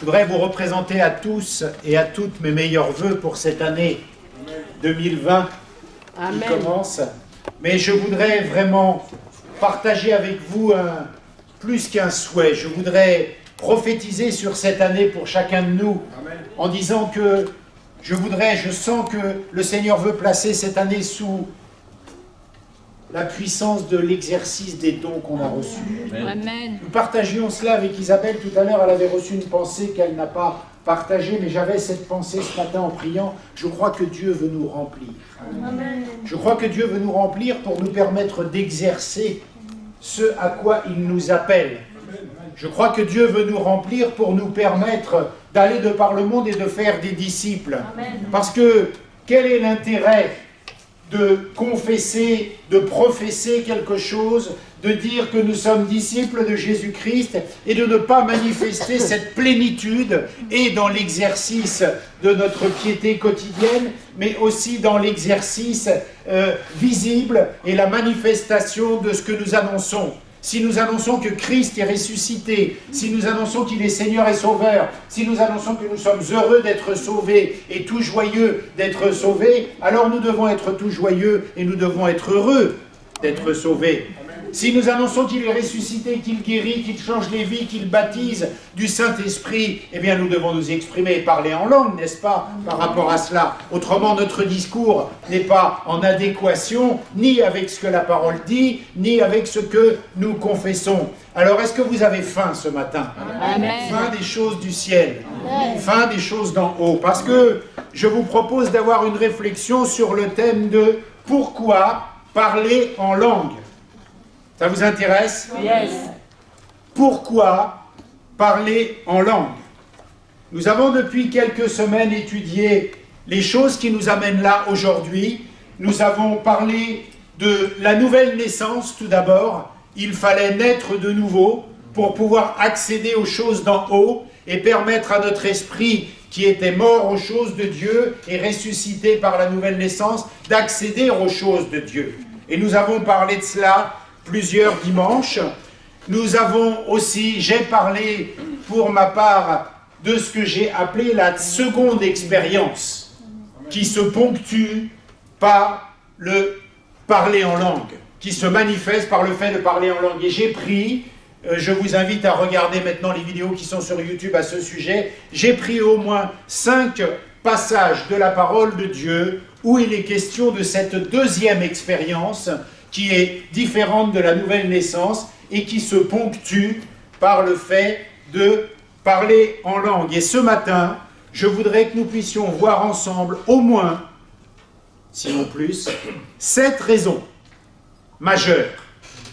Je voudrais vous représenter à tous et à toutes mes meilleurs vœux pour cette année 2020 qui commence. Mais je voudrais vraiment partager avec vous plus qu'un souhait. Je voudrais prophétiser sur cette année pour chacun de nous en disant que je sens que le Seigneur veut placer cette année sous la puissance de l'exercice des dons qu'on a reçus. Amen. Nous partagions cela avec Isabelle tout à l'heure. Elle avait reçu une pensée qu'elle n'a pas partagée, mais j'avais cette pensée ce matin en priant. Je crois que Dieu veut nous remplir. Amen. Je crois que Dieu veut nous remplir pour nous permettre d'exercer ce à quoi il nous appelle. Je crois que Dieu veut nous remplir pour nous permettre d'aller de par le monde et de faire des disciples. Amen. Parce que quel est l'intérêt de confesser, de professer quelque chose, de dire que nous sommes disciples de Jésus-Christ et de ne pas manifester cette plénitude et dans l'exercice de notre piété quotidienne, mais aussi dans l'exercice visible et la manifestation de ce que nous annonçons. Si nous annonçons que Christ est ressuscité, si nous annonçons qu'il est Seigneur et Sauveur, si nous annonçons que nous sommes heureux d'être sauvés et tout joyeux d'être sauvés, alors nous devons être tout joyeux et nous devons être heureux d'être sauvés. Si nous annonçons qu'il est ressuscité, qu'il guérit, qu'il change les vies, qu'il baptise du Saint-Esprit, eh bien nous devons nous exprimer et parler en langue, n'est-ce pas, par rapport à cela. Autrement, notre discours n'est pas en adéquation ni avec ce que la parole dit, ni avec ce que nous confessons. Alors, est-ce que vous avez faim ce matin? Amen. Faim des choses du ciel, faim des choses d'en haut. Parce que je vous propose d'avoir une réflexion sur le thème de « Pourquoi parler en langue ?» Ça vous intéresse? Yes. Pourquoi parler en langue? Nous avons depuis quelques semaines étudié les choses qui nous amènent là aujourd'hui. Nous avons parlé de la nouvelle naissance tout d'abord. Il fallait naître de nouveau pour pouvoir accéder aux choses d'en haut et permettre à notre esprit qui était mort aux choses de Dieu et ressuscité par la nouvelle naissance d'accéder aux choses de Dieu. Et nous avons parlé de cela plusieurs dimanches. Nous avons aussi, j'ai parlé pour ma part de ce que j'ai appelé la seconde expérience, qui se ponctue par le parler en langue, qui se manifeste par le fait de parler en langue. Et j'ai pris, je vous invite à regarder maintenant les vidéos qui sont sur YouTube à ce sujet, j'ai pris au moins 5 passages de la parole de Dieu où il est question de cette deuxième expérience qui est différente de la nouvelle naissance et qui se ponctue par le fait de parler en langue. Et ce matin, je voudrais que nous puissions voir ensemble au moins, sinon plus, 7 raisons majeures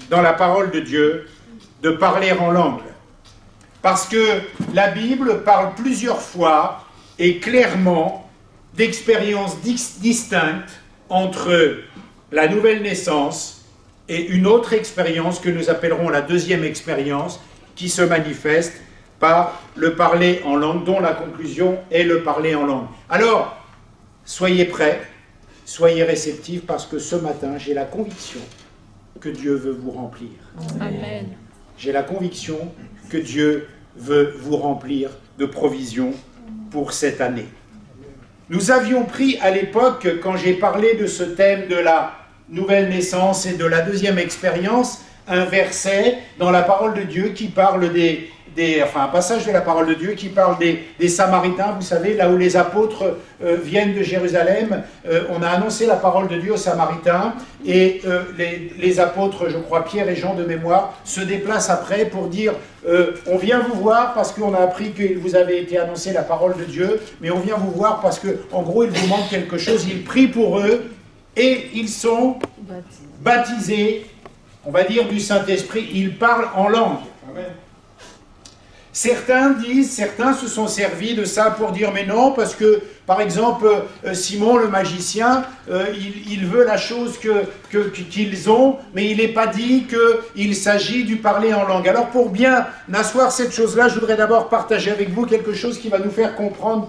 dans la parole de Dieu de parler en langue. Parce que la Bible parle plusieurs fois et clairement d'expériences distinctes entre la nouvelle naissance et une autre expérience que nous appellerons la deuxième expérience qui se manifeste par le parler en langue, dont la conclusion est le parler en langue. Alors, soyez prêts, soyez réceptifs parce que ce matin, j'ai la conviction que Dieu veut vous remplir. Amen. J'ai la conviction que Dieu veut vous remplir de provisions pour cette année. Nous avions pris à l'époque, quand j'ai parlé de ce thème de la nouvelle naissance et de la deuxième expérience, un verset dans la parole de Dieu qui parle un passage de la parole de Dieu qui parle des Samaritains. Vous savez, là où les apôtres viennent de Jérusalem, on a annoncé la parole de Dieu aux Samaritains et les apôtres, je crois Pierre et Jean de mémoire, se déplacent après pour dire on vient vous voir parce qu'on a appris qu'il vous avait été annoncé la parole de Dieu, mais on vient vous voir parce qu'en gros il vous manque quelque chose. Ils prient pour eux et ils sont baptisés, on va dire du Saint-Esprit. Ils parlent en langue. Amen. Certains se sont servis de ça pour dire mais non, parce que par exemple Simon le magicien, il veut la chose qu'ils ont, mais il n'est pas dit qu'il s'agit du parler en langue. Alors pour bien asseoir cette chose-là, je voudrais d'abord partager avec vous quelque chose qui va nous faire comprendre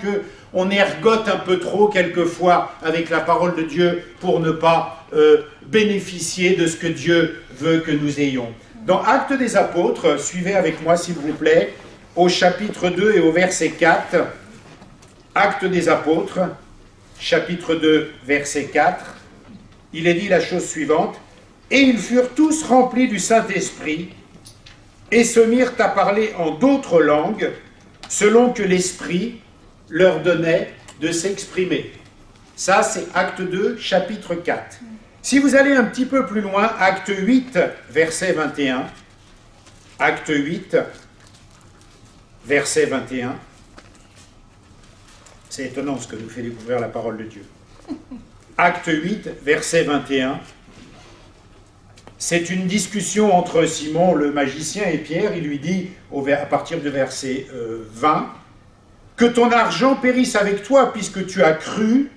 qu'on ergote un peu trop quelquefois avec la parole de Dieu pour ne pas bénéficier de ce que Dieu veut que nous ayons. Dans Actes des Apôtres, suivez avec moi s'il vous plaît, au chapitre 2 et au verset 4, Actes des Apôtres, chapitre 2, verset 4, il est dit la chose suivante, « Et ils furent tous remplis du Saint-Esprit, et se mirent à parler en d'autres langues, selon que l'Esprit leur donnait de s'exprimer. » Ça, c'est Acte 2, chapitre 4. Si vous allez un petit peu plus loin, Acte 8, verset 21, Acte 8, verset 21, c'est étonnant ce que nous fait découvrir la parole de Dieu. Acte 8, verset 21, c'est une discussion entre Simon le magicien et Pierre. Il lui dit, à partir du verset 20, « Que ton argent périsse avec toi, puisque tu as cru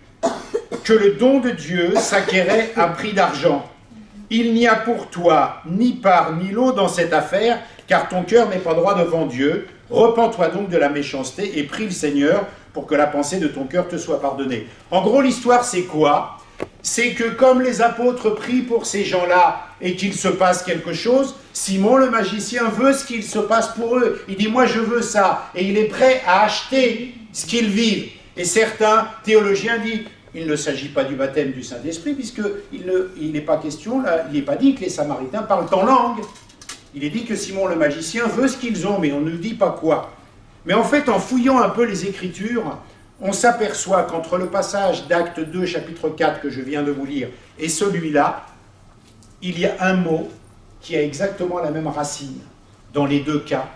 que le don de Dieu s'acquérait à prix d'argent. Il n'y a pour toi ni part ni lot dans cette affaire, car ton cœur n'est pas droit devant Dieu. Repens-toi donc de la méchanceté et prie le Seigneur pour que la pensée de ton cœur te soit pardonnée. » En gros, l'histoire, c'est quoi? C'est que comme les apôtres prient pour ces gens-là et qu'il se passe quelque chose, Simon le magicien veut ce qu'il se passe pour eux. Il dit, moi je veux ça. Et il est prêt à acheter ce qu'ils vivent. Et certains théologiens disent, il ne s'agit pas du baptême du Saint-Esprit, puisqu'il n'est pas question, là, il n'est pas dit que les Samaritains parlent en langue. Il est dit que Simon le magicien veut ce qu'ils ont, mais on ne dit pas quoi. Mais en fait, en fouillant un peu les Écritures, on s'aperçoit qu'entre le passage d'Acte 2, chapitre 4, que je viens de vous lire, et celui-là, il y a un mot qui a exactement la même racine. Dans les deux cas,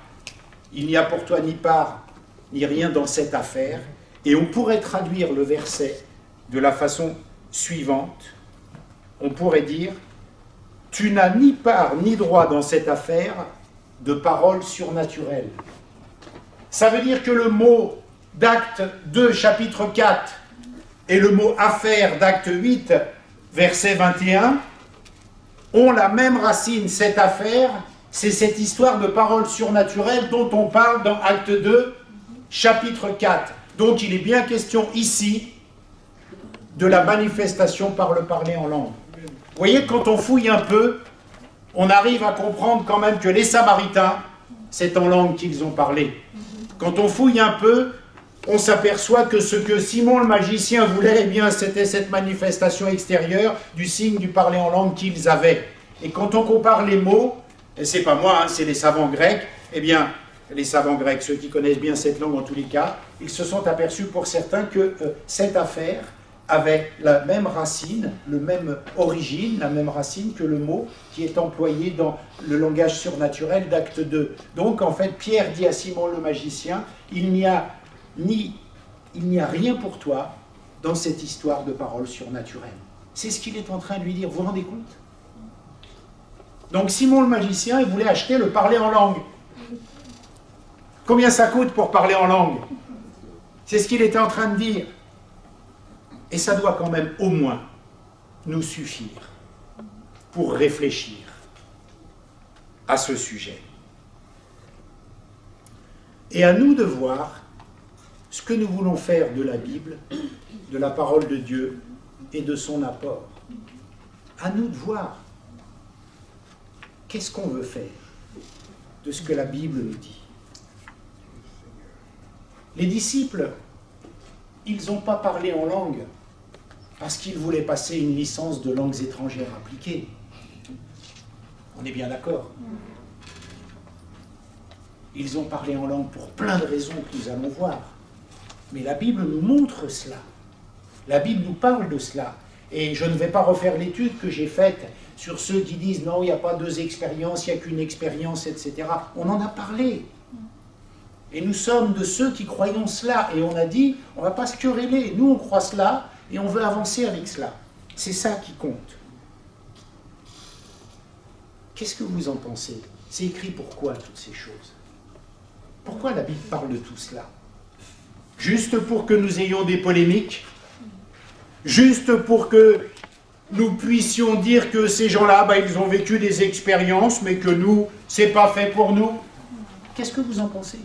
il n'y a pour toi ni part, ni rien dans cette affaire. Et on pourrait traduire le verset de la façon suivante. On pourrait dire, tu n'as ni part ni droit dans cette affaire de parole surnaturelle. Ça veut dire que le mot d'Acte 2, chapitre 4, et le mot affaire d'Acte 8, verset 21, ont la même racine. Cette affaire, c'est cette histoire de parole surnaturelle dont on parle dans Acte 2, chapitre 4. Donc il est bien question ici de la manifestation par le parler en langue. Vous voyez, quand on fouille un peu, on arrive à comprendre quand même que les Samaritains, c'est en langue qu'ils ont parlé. Quand on fouille un peu, on s'aperçoit que ce que Simon le magicien voulait, eh bien, c'était cette manifestation extérieure du signe du parler en langue qu'ils avaient. Et quand on compare les mots, et c'est pas moi, hein, c'est les savants grecs, eh bien, les savants grecs, ceux qui connaissent bien cette langue en tous les cas, ils se sont aperçus pour certains que cette affaire avait la même racine, le même origine, la même racine que le mot qui est employé dans le langage surnaturel d'Acte 2. Donc, en fait, Pierre dit à Simon le magicien, il n'y a rien pour toi dans cette histoire de parole surnaturelle. C'est ce qu'il est en train de lui dire, vous vous rendez compte? Donc, Simon le magicien, il voulait acheter le parler en langue. Combien ça coûte pour parler en langue? C'est ce qu'il était en train de dire. Et ça doit quand même au moins nous suffire pour réfléchir à ce sujet. Et à nous de voir ce que nous voulons faire de la Bible, de la parole de Dieu et de son apport. À nous de voir qu'est-ce qu'on veut faire de ce que la Bible nous dit. Les disciples, ils n'ont pas parlé en langue parce qu'ils voulaient passer une licence de langues étrangères appliquées. On est bien d'accord. Ils ont parlé en langue pour plein de raisons que nous allons voir. Mais la Bible nous montre cela. La Bible nous parle de cela. Et je ne vais pas refaire l'étude que j'ai faite sur ceux qui disent non, il n'y a pas deux expériences, il n'y a qu'une expérience, etc. On en a parlé. Et nous sommes de ceux qui croyons cela. Et on a dit, on ne va pas se quereller. Nous, on croit cela et on veut avancer avec cela. C'est ça qui compte. Qu'est-ce que vous en pensez? C'est écrit pourquoi toutes ces choses? Pourquoi la Bible parle de tout cela? Juste pour que nous ayons des polémiques? Juste pour que nous puissions dire que ces gens-là, ils ont vécu des expériences, mais que nous, c'est pas fait pour nous? Qu'est-ce que vous en pensez?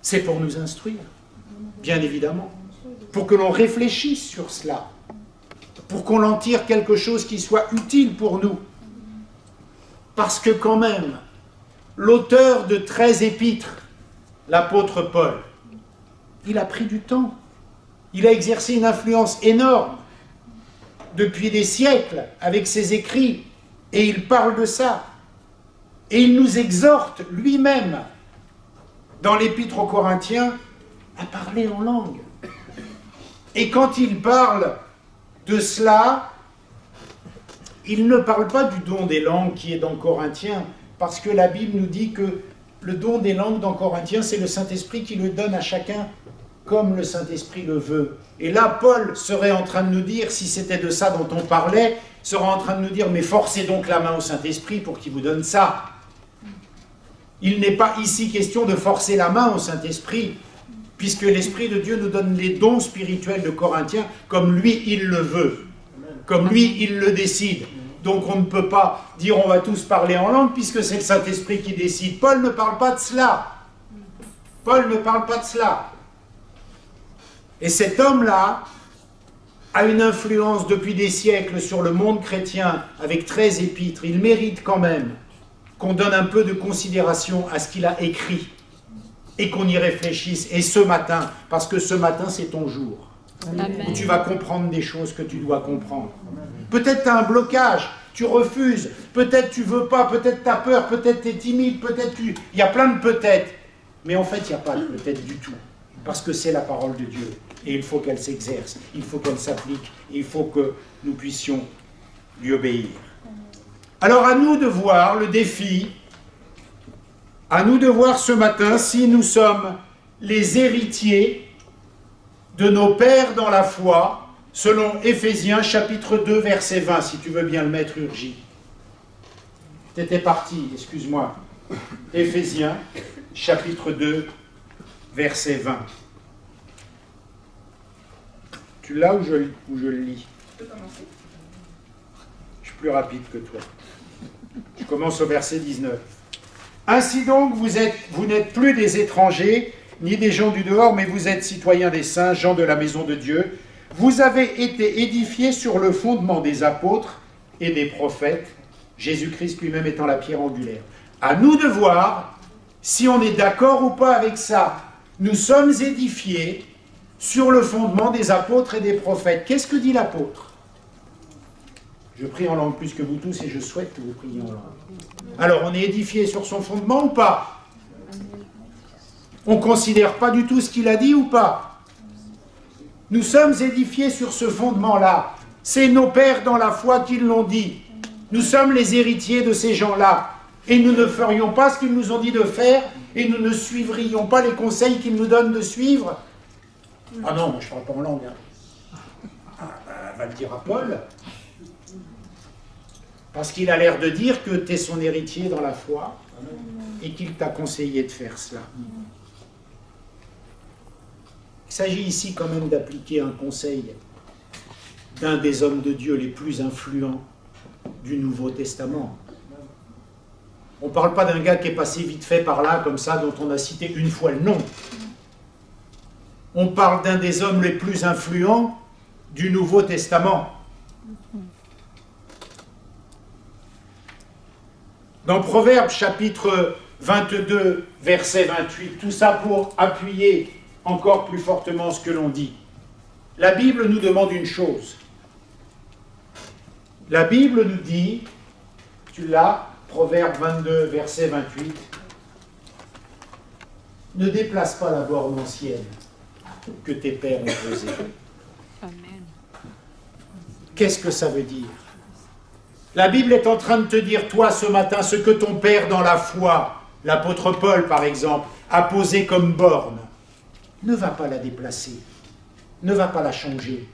C'est pour nous instruire, bien évidemment, pour que l'on réfléchisse sur cela, pour qu'on en tire quelque chose qui soit utile pour nous. Parce que quand même, l'auteur de 13 épîtres, l'apôtre Paul, il a pris du temps. Il a exercé une influence énorme depuis des siècles avec ses écrits. Et il parle de ça. Et il nous exhorte lui-même, dans l'épître aux Corinthiens, à parler en langue. Et quand il parle de cela, il ne parle pas du don des langues qui est dans Corinthiens, parce que la Bible nous dit que le don des langues dans Corinthiens, c'est le Saint-Esprit qui le donne à chacun comme le Saint-Esprit le veut. Et là, Paul serait en train de nous dire, si c'était de ça dont on parlait, serait en train de nous dire, mais forcez donc la main au Saint-Esprit pour qu'il vous donne ça. Il n'est pas ici question de forcer la main au Saint-Esprit, puisque l'Esprit de Dieu nous donne les dons spirituels de Corinthiens comme lui, il le veut, comme lui, il le décide. Donc on ne peut pas dire on va tous parler en langue, puisque c'est le Saint-Esprit qui décide. Paul ne parle pas de cela. Paul ne parle pas de cela. Et cet homme-là a une influence depuis des siècles sur le monde chrétien, avec 13 épîtres. Il mérite quand même qu'on donne un peu de considération à ce qu'il a écrit et qu'on y réfléchisse. Et ce matin, parce que ce matin c'est ton jour, où tu vas comprendre des choses que tu dois comprendre. Peut-être tu as un blocage, tu refuses, peut-être tu veux pas, peut-être tu as peur, peut-être tu es timide, peut-être tu... Il y a plein de peut-être, mais en fait il n'y a pas de peut-être du tout, parce que c'est la parole de Dieu, et il faut qu'elle s'exerce, il faut qu'elle s'applique, et il faut que nous puissions lui obéir. Alors à nous de voir le défi, à nous de voir ce matin si nous sommes les héritiers de nos pères dans la foi, selon Éphésiens chapitre 2 verset 20, si tu veux bien le mettre, Urgie. T'étais parti, excuse-moi. Éphésiens chapitre 2 verset 20. Tu l'as ou je le lis? Je peux commencer. Je suis plus rapide que toi. Je commence au verset 19. Ainsi donc, vous n'êtes plus des étrangers, ni des gens du dehors, mais vous êtes citoyens des saints, gens de la maison de Dieu. Vous avez été édifiés sur le fondement des apôtres et des prophètes, Jésus-Christ lui-même étant la pierre angulaire. À nous de voir si on est d'accord ou pas avec ça. Nous sommes édifiés sur le fondement des apôtres et des prophètes. Qu'est-ce que dit l'apôtre? Je prie en langue plus que vous tous et je souhaite que vous priez en langue. Alors, on est édifié sur son fondement ou pas? On ne considère pas du tout ce qu'il a dit ou pas? Nous sommes édifiés sur ce fondement-là. C'est nos pères dans la foi qui l'ont dit. Nous sommes les héritiers de ces gens-là. Et nous ne ferions pas ce qu'ils nous ont dit de faire et nous ne suivrions pas les conseils qu'ils nous donnent de suivre. Ah non, moi je ne parle pas en langue. Va le dire à Paul. Parce qu'il a l'air de dire que tu es son héritier dans la foi et qu'il t'a conseillé de faire cela. Il s'agit ici quand même d'appliquer un conseil d'un des hommes de Dieu les plus influents du Nouveau Testament. On ne parle pas d'un gars qui est passé vite fait par là, comme ça, dont on a cité une fois le nom. On parle d'un des hommes les plus influents du Nouveau Testament. Dans Proverbes chapitre 22, verset 28, tout ça pour appuyer encore plus fortement ce que l'on dit. La Bible nous demande une chose. La Bible nous dit, tu l'as, Proverbe 22, verset 28, ne déplace pas la borne ancienne que tes pères ont posée. Amen. Qu'est-ce que ça veut dire? La Bible est en train de te dire, toi, ce matin, ce que ton père dans la foi, l'apôtre Paul, par exemple, a posé comme borne. Ne va pas la déplacer. Ne va pas la changer.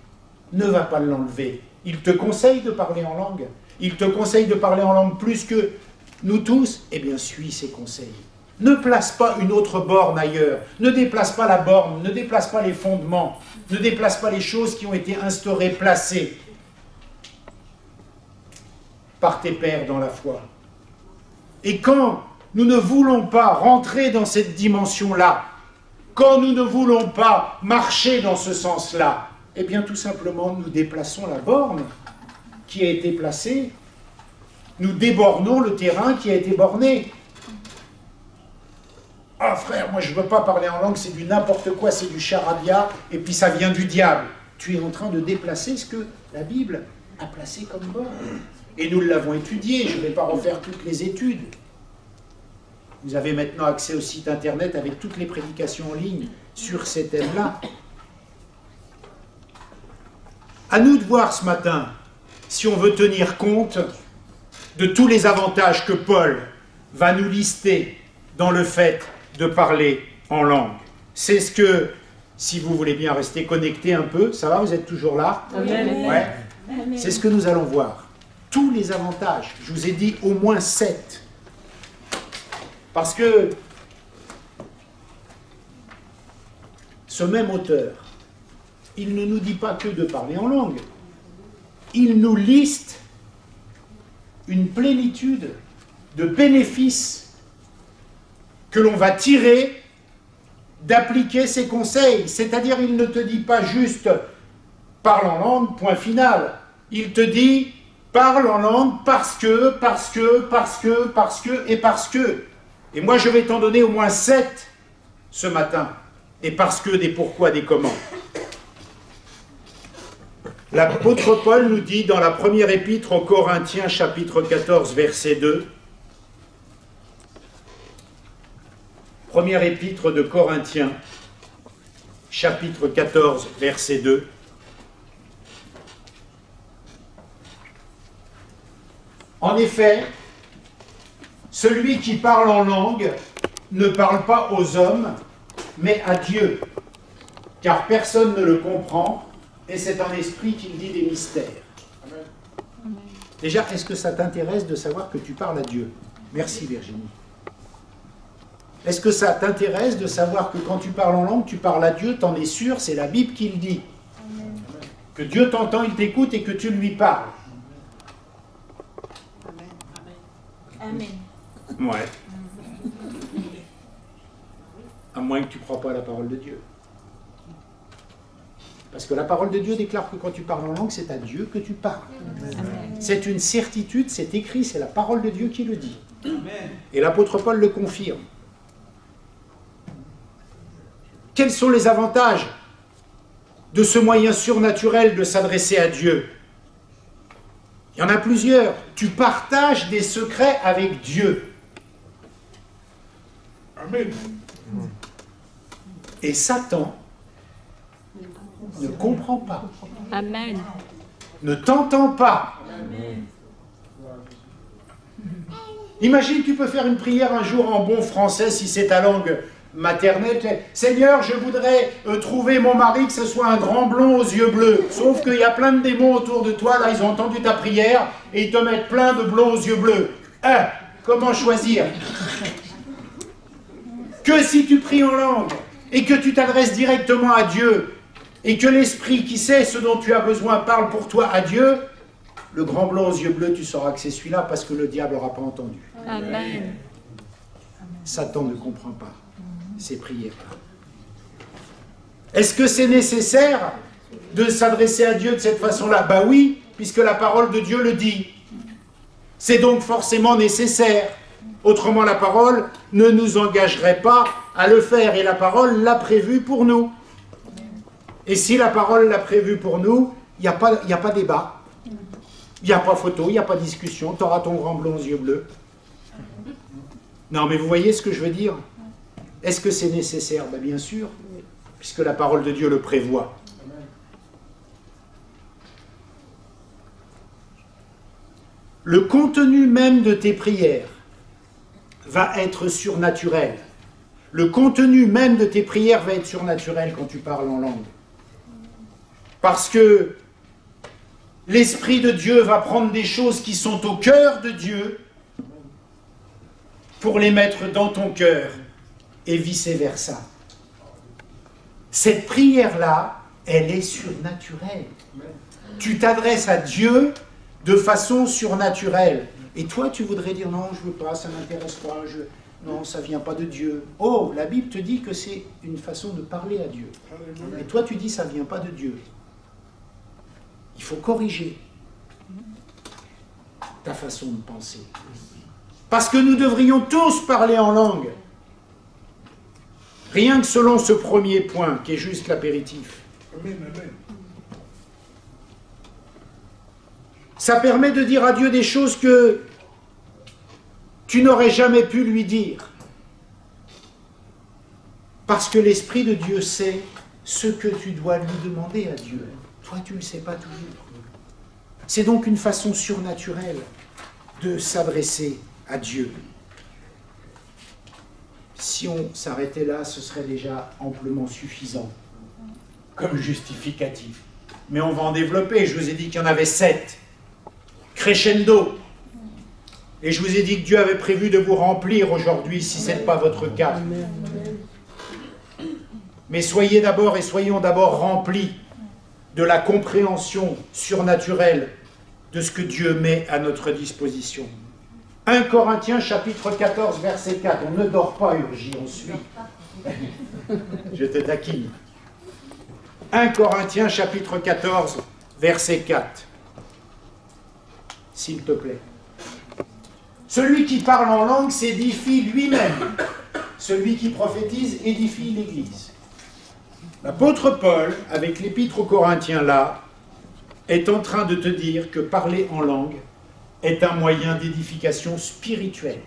Ne va pas l'enlever. Il te conseille de parler en langue. Il te conseille de parler en langue plus que nous tous. Eh bien, suis ses conseils. Ne place pas une autre borne ailleurs. Ne déplace pas la borne. Ne déplace pas les fondements. Ne déplace pas les choses qui ont été instaurées, placées par tes pères dans la foi. Et quand nous ne voulons pas rentrer dans cette dimension-là, quand nous ne voulons pas marcher dans ce sens-là, eh bien tout simplement nous déplaçons la borne qui a été placée, nous débornons le terrain qui a été borné. Ah frère, moi je ne veux pas parler en langue, c'est du n'importe quoi, c'est du charabia, et puis ça vient du diable. Tu es en train de déplacer ce que la Bible a placé comme bon. Et nous l'avons étudié, je ne vais pas refaire toutes les études. Vous avez maintenant accès au site internet avec toutes les prédications en ligne sur ces thèmes-là. À nous de voir ce matin si on veut tenir compte de tous les avantages que Paul va nous lister dans le fait de parler en langue. C'est ce que, si vous voulez bien rester connecté un peu, ça va, vous êtes toujours là? Amen. Ouais. C'est ce que nous allons voir. Tous les avantages, je vous ai dit au moins 7. Parce que ce même auteur, il ne nous dit pas que de parler en langue. Il nous liste une plénitude de bénéfices que l'on va tirer d'appliquer ces conseils. C'est-à-dire, il ne te dit pas juste « parle en langue, point final ». Il te dit « parle en langue parce que, et parce que ». Et moi, je vais t'en donner au moins 7 ce matin. Et parce que, des pourquoi, des comment. L'apôtre Paul nous dit dans la première épître aux Corinthiens, chapitre 14, verset 2, première épître de Corinthiens, chapitre 14, verset 2, en effet, celui qui parle en langue ne parle pas aux hommes, mais à Dieu, car personne ne le comprend, et c'est en esprit qu'il dit des mystères. Amen. Déjà, est-ce que ça t'intéresse de savoir que tu parles à Dieu? Merci Virginie. Est-ce que ça t'intéresse de savoir que quand tu parles en langue, tu parles à Dieu, t'en es sûr, c'est la Bible qui le dit. Amen. Que Dieu t'entend, il t'écoute et que tu lui parles. Amen. Ouais. À moins que tu ne crois pas à la parole de Dieu. Parce que la parole de Dieu déclare que quand tu parles en langue, c'est à Dieu que tu parles. C'est une certitude, c'est écrit, c'est la parole de Dieu qui le dit. Amen. Et l'apôtre Paul le confirme. Quels sont les avantages de ce moyen surnaturel de s'adresser à Dieu? Il y en a plusieurs. Tu partages des secrets avec Dieu. Amen. Et Satan ne comprend pas. Amen. Ne t'entend pas. Amen. Imagine, tu peux faire une prière un jour en bon français, si c'est ta langue maternelle. Seigneur, je voudrais trouver mon mari, que ce soit un grand blond aux yeux bleus. Sauf qu'il y a plein de démons autour de toi, là, ils ont entendu ta prière, et ils te mettent plein de blonds aux yeux bleus. Comment choisir? Que si tu pries en langue, et que tu t'adresses directement à Dieu, et que l'Esprit qui sait ce dont tu as besoin parle pour toi à Dieu, le grand blond aux yeux bleus, tu sauras que c'est celui-là parce que le diable n'aura pas entendu. Amen. Satan ne comprend pas ces prières-là. Est-ce que c'est nécessaire de s'adresser à Dieu de cette façon-là? Ben oui, puisque la parole de Dieu le dit. C'est donc forcément nécessaire. Autrement, la parole ne nous engagerait pas à le faire. Et la parole l'a prévu pour nous. Et si la parole l'a prévu pour nous, il n'y a pas débat. Il n'y a pas photo, il n'y a pas discussion. Tu auras ton grand blond aux yeux bleus. Non, mais vous voyez ce que je veux dire? Est-ce que c'est nécessaire? Ben bien sûr, puisque la parole de Dieu le prévoit. Le contenu même de tes prières va être surnaturel. Le contenu même de tes prières va être surnaturel quand tu parles en langue. Parce que l'Esprit de Dieu va prendre des choses qui sont au cœur de Dieu pour les mettre dans ton cœur et vice-versa. Cette prière-là, elle est surnaturelle. Tu t'adresses à Dieu de façon surnaturelle. Et toi, tu voudrais dire, non, je ne veux pas, ça ne m'intéresse pas, non, ça ne vient pas de Dieu. Oh, la Bible te dit que c'est une façon de parler à Dieu. Et toi, tu dis, ça ne vient pas de Dieu. Il faut corriger ta façon de penser. Parce que nous devrions tous parler en langue. Rien que selon ce premier point, qui est juste l'apéritif. Amen, amen. Ça permet de dire à Dieu des choses que tu n'aurais jamais pu lui dire. Parce que l'Esprit de Dieu sait ce que tu dois lui demander à Dieu. Toi, tu ne le sais pas toujours. C'est donc une façon surnaturelle de s'adresser à Dieu. Si on s'arrêtait là, ce serait déjà amplement suffisant comme justificatif. Mais on va en développer. Je vous ai dit qu'il y en avait 7. Crescendo. Et je vous ai dit que Dieu avait prévu de vous remplir aujourd'hui, si ce n'est pas votre cas. Mais soyez d'abord et soyons d'abord remplis de la compréhension surnaturelle de ce que Dieu met à notre disposition. 1 Corinthiens chapitre 14 verset 4. On ne dort pas, Urgie, on suit. Je te taquine. 1 Corinthiens chapitre 14 verset 4. S'il te plaît. Celui qui parle en langue s'édifie lui-même. Celui qui prophétise édifie l'Église. L'apôtre Paul, avec l'épître aux Corinthiens là, est en train de te dire que parler en langue est un moyen d'édification spirituelle.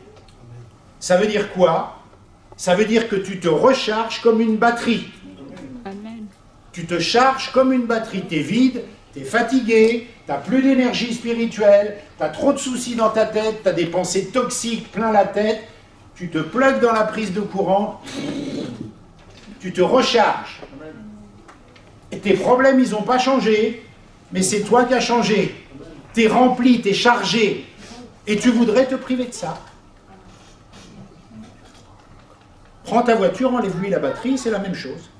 Ça veut dire quoi? Ça veut dire que tu te recharges comme une batterie. Amen. Tu te charges comme une batterie. Tu es vide, tu es fatigué, tu n'as plus d'énergie spirituelle, tu as trop de soucis dans ta tête, tu as des pensées toxiques plein la tête, tu te plugues dans la prise de courant, tu te recharges. Et tes problèmes, ils n'ont pas changé, mais c'est toi qui as changé. Tu es rempli, tu es chargé, et tu voudrais te priver de ça. Prends ta voiture, enlève-lui la batterie, c'est la même chose.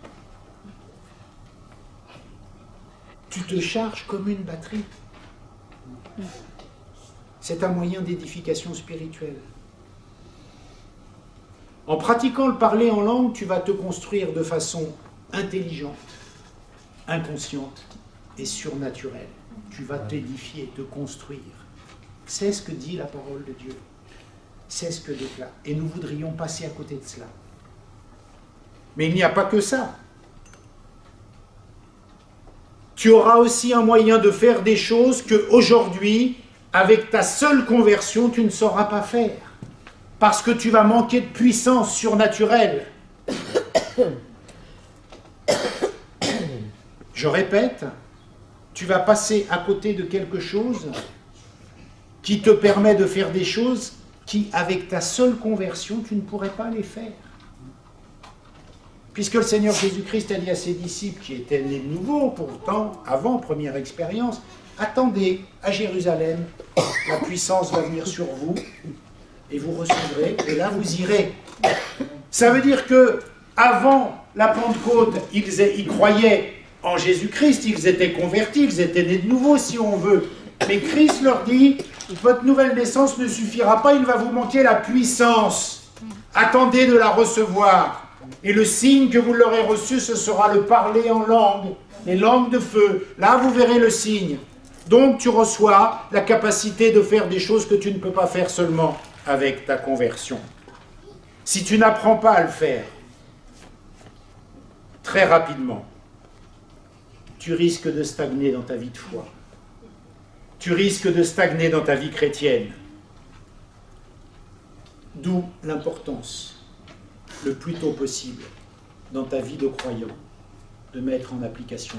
Tu te charges comme une batterie. C'est un moyen d'édification spirituelle. En pratiquant le parler en langue, tu vas te construire de façon intelligente, inconsciente et surnaturelle. Tu vas t'édifier, te construire. C'est ce que dit la parole de Dieu. C'est ce que déclare. Et nous voudrions passer à côté de cela. Mais il n'y a pas que ça. Tu auras aussi un moyen de faire des choses qu'aujourd'hui, avec ta seule conversion, tu ne sauras pas faire. Parce que tu vas manquer de puissance surnaturelle. Je répète, tu vas passer à côté de quelque chose qui te permet de faire des choses qui, avec ta seule conversion, tu ne pourrais pas les faire. Puisque le Seigneur Jésus-Christ a dit à ses disciples qui étaient nés de nouveau, pourtant, avant, première expérience, attendez à Jérusalem, la puissance va venir sur vous, et vous recevrez, et là vous irez. Ça veut dire que avant la Pentecôte, ils croyaient en Jésus-Christ, ils étaient convertis, ils étaient nés de nouveau si on veut. Mais Christ leur dit, votre nouvelle naissance ne suffira pas, il va vous manquer la puissance. Attendez de la recevoir. Et le signe que vous l'aurez reçu, ce sera le parler en langue, les langues de feu. Là, vous verrez le signe. Donc, tu reçois la capacité de faire des choses que tu ne peux pas faire seulement avec ta conversion. Si tu n'apprends pas à le faire, très rapidement, tu risques de stagner dans ta vie de foi. Tu risques de stagner dans ta vie chrétienne. D'où l'importance, le plus tôt possible, dans ta vie de croyant, de mettre en application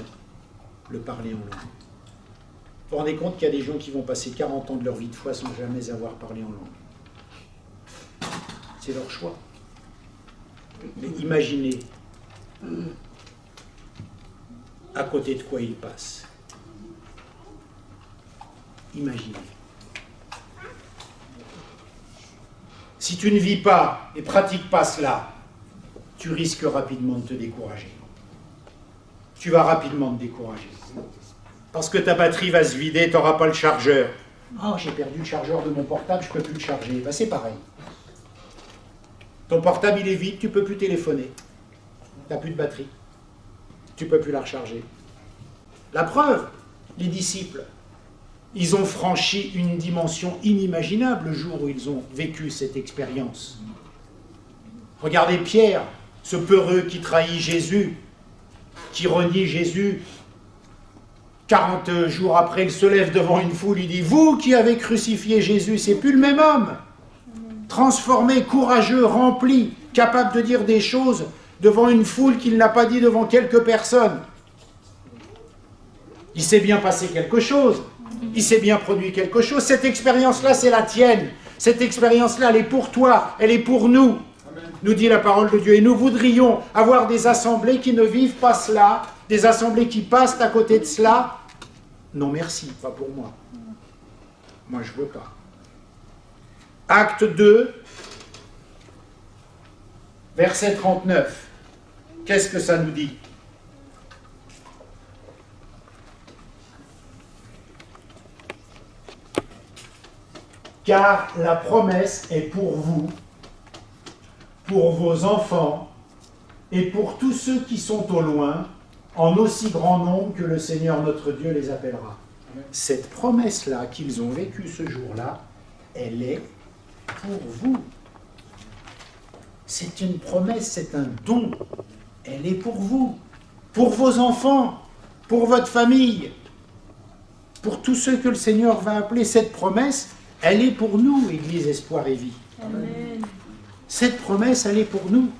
le parler en langue. Vous vous rendez compte qu'il y a des gens qui vont passer 40 ans de leur vie de foi sans jamais avoir parlé en langue. C'est leur choix. Mais imaginez à côté de quoi ils passent. Imaginez. Si tu ne vis pas et pratiques pas cela, tu risques rapidement de te décourager. Tu vas rapidement te décourager. Parce que ta batterie va se vider, tu n'auras pas le chargeur. Oh, j'ai perdu le chargeur de mon portable, je ne peux plus le charger. Ben, c'est pareil. Ton portable, il est vide, tu ne peux plus téléphoner. Tu n'as plus de batterie. Tu ne peux plus la recharger. La preuve, les disciples, ils ont franchi une dimension inimaginable le jour où ils ont vécu cette expérience. Regardez Pierre, ce peureux qui trahit Jésus, qui renie Jésus. 40 jours après, il se lève devant une foule, il dit « Vous qui avez crucifié Jésus, c'est plus le même homme, transformé, courageux, rempli, capable de dire des choses devant une foule qu'il n'a pas dit devant quelques personnes. Il s'est bien passé quelque chose, il s'est bien produit quelque chose. Cette expérience-là, c'est la tienne. Cette expérience-là, elle est pour toi, elle est pour nous, nous dit la parole de Dieu. Et nous voudrions avoir des assemblées qui ne vivent pas cela, des assemblées qui passent à côté de cela. Non merci, pas pour moi. Moi, je ne veux pas. Acte 2, verset 39. Qu'est-ce que ça nous dit? Car la promesse est pour vous, pour vos enfants et pour tous ceux qui sont au loin, en aussi grand nombre que le Seigneur notre Dieu les appellera. Cette promesse-là qu'ils ont vécue ce jour-là, elle est pour vous. C'est une promesse, c'est un don. Elle est pour vous, pour vos enfants, pour votre famille, pour tous ceux que le Seigneur va appeler. Cette promesse, elle est pour nous, Église Espoir et Vie. Amen. Cette promesse, elle est pour nous.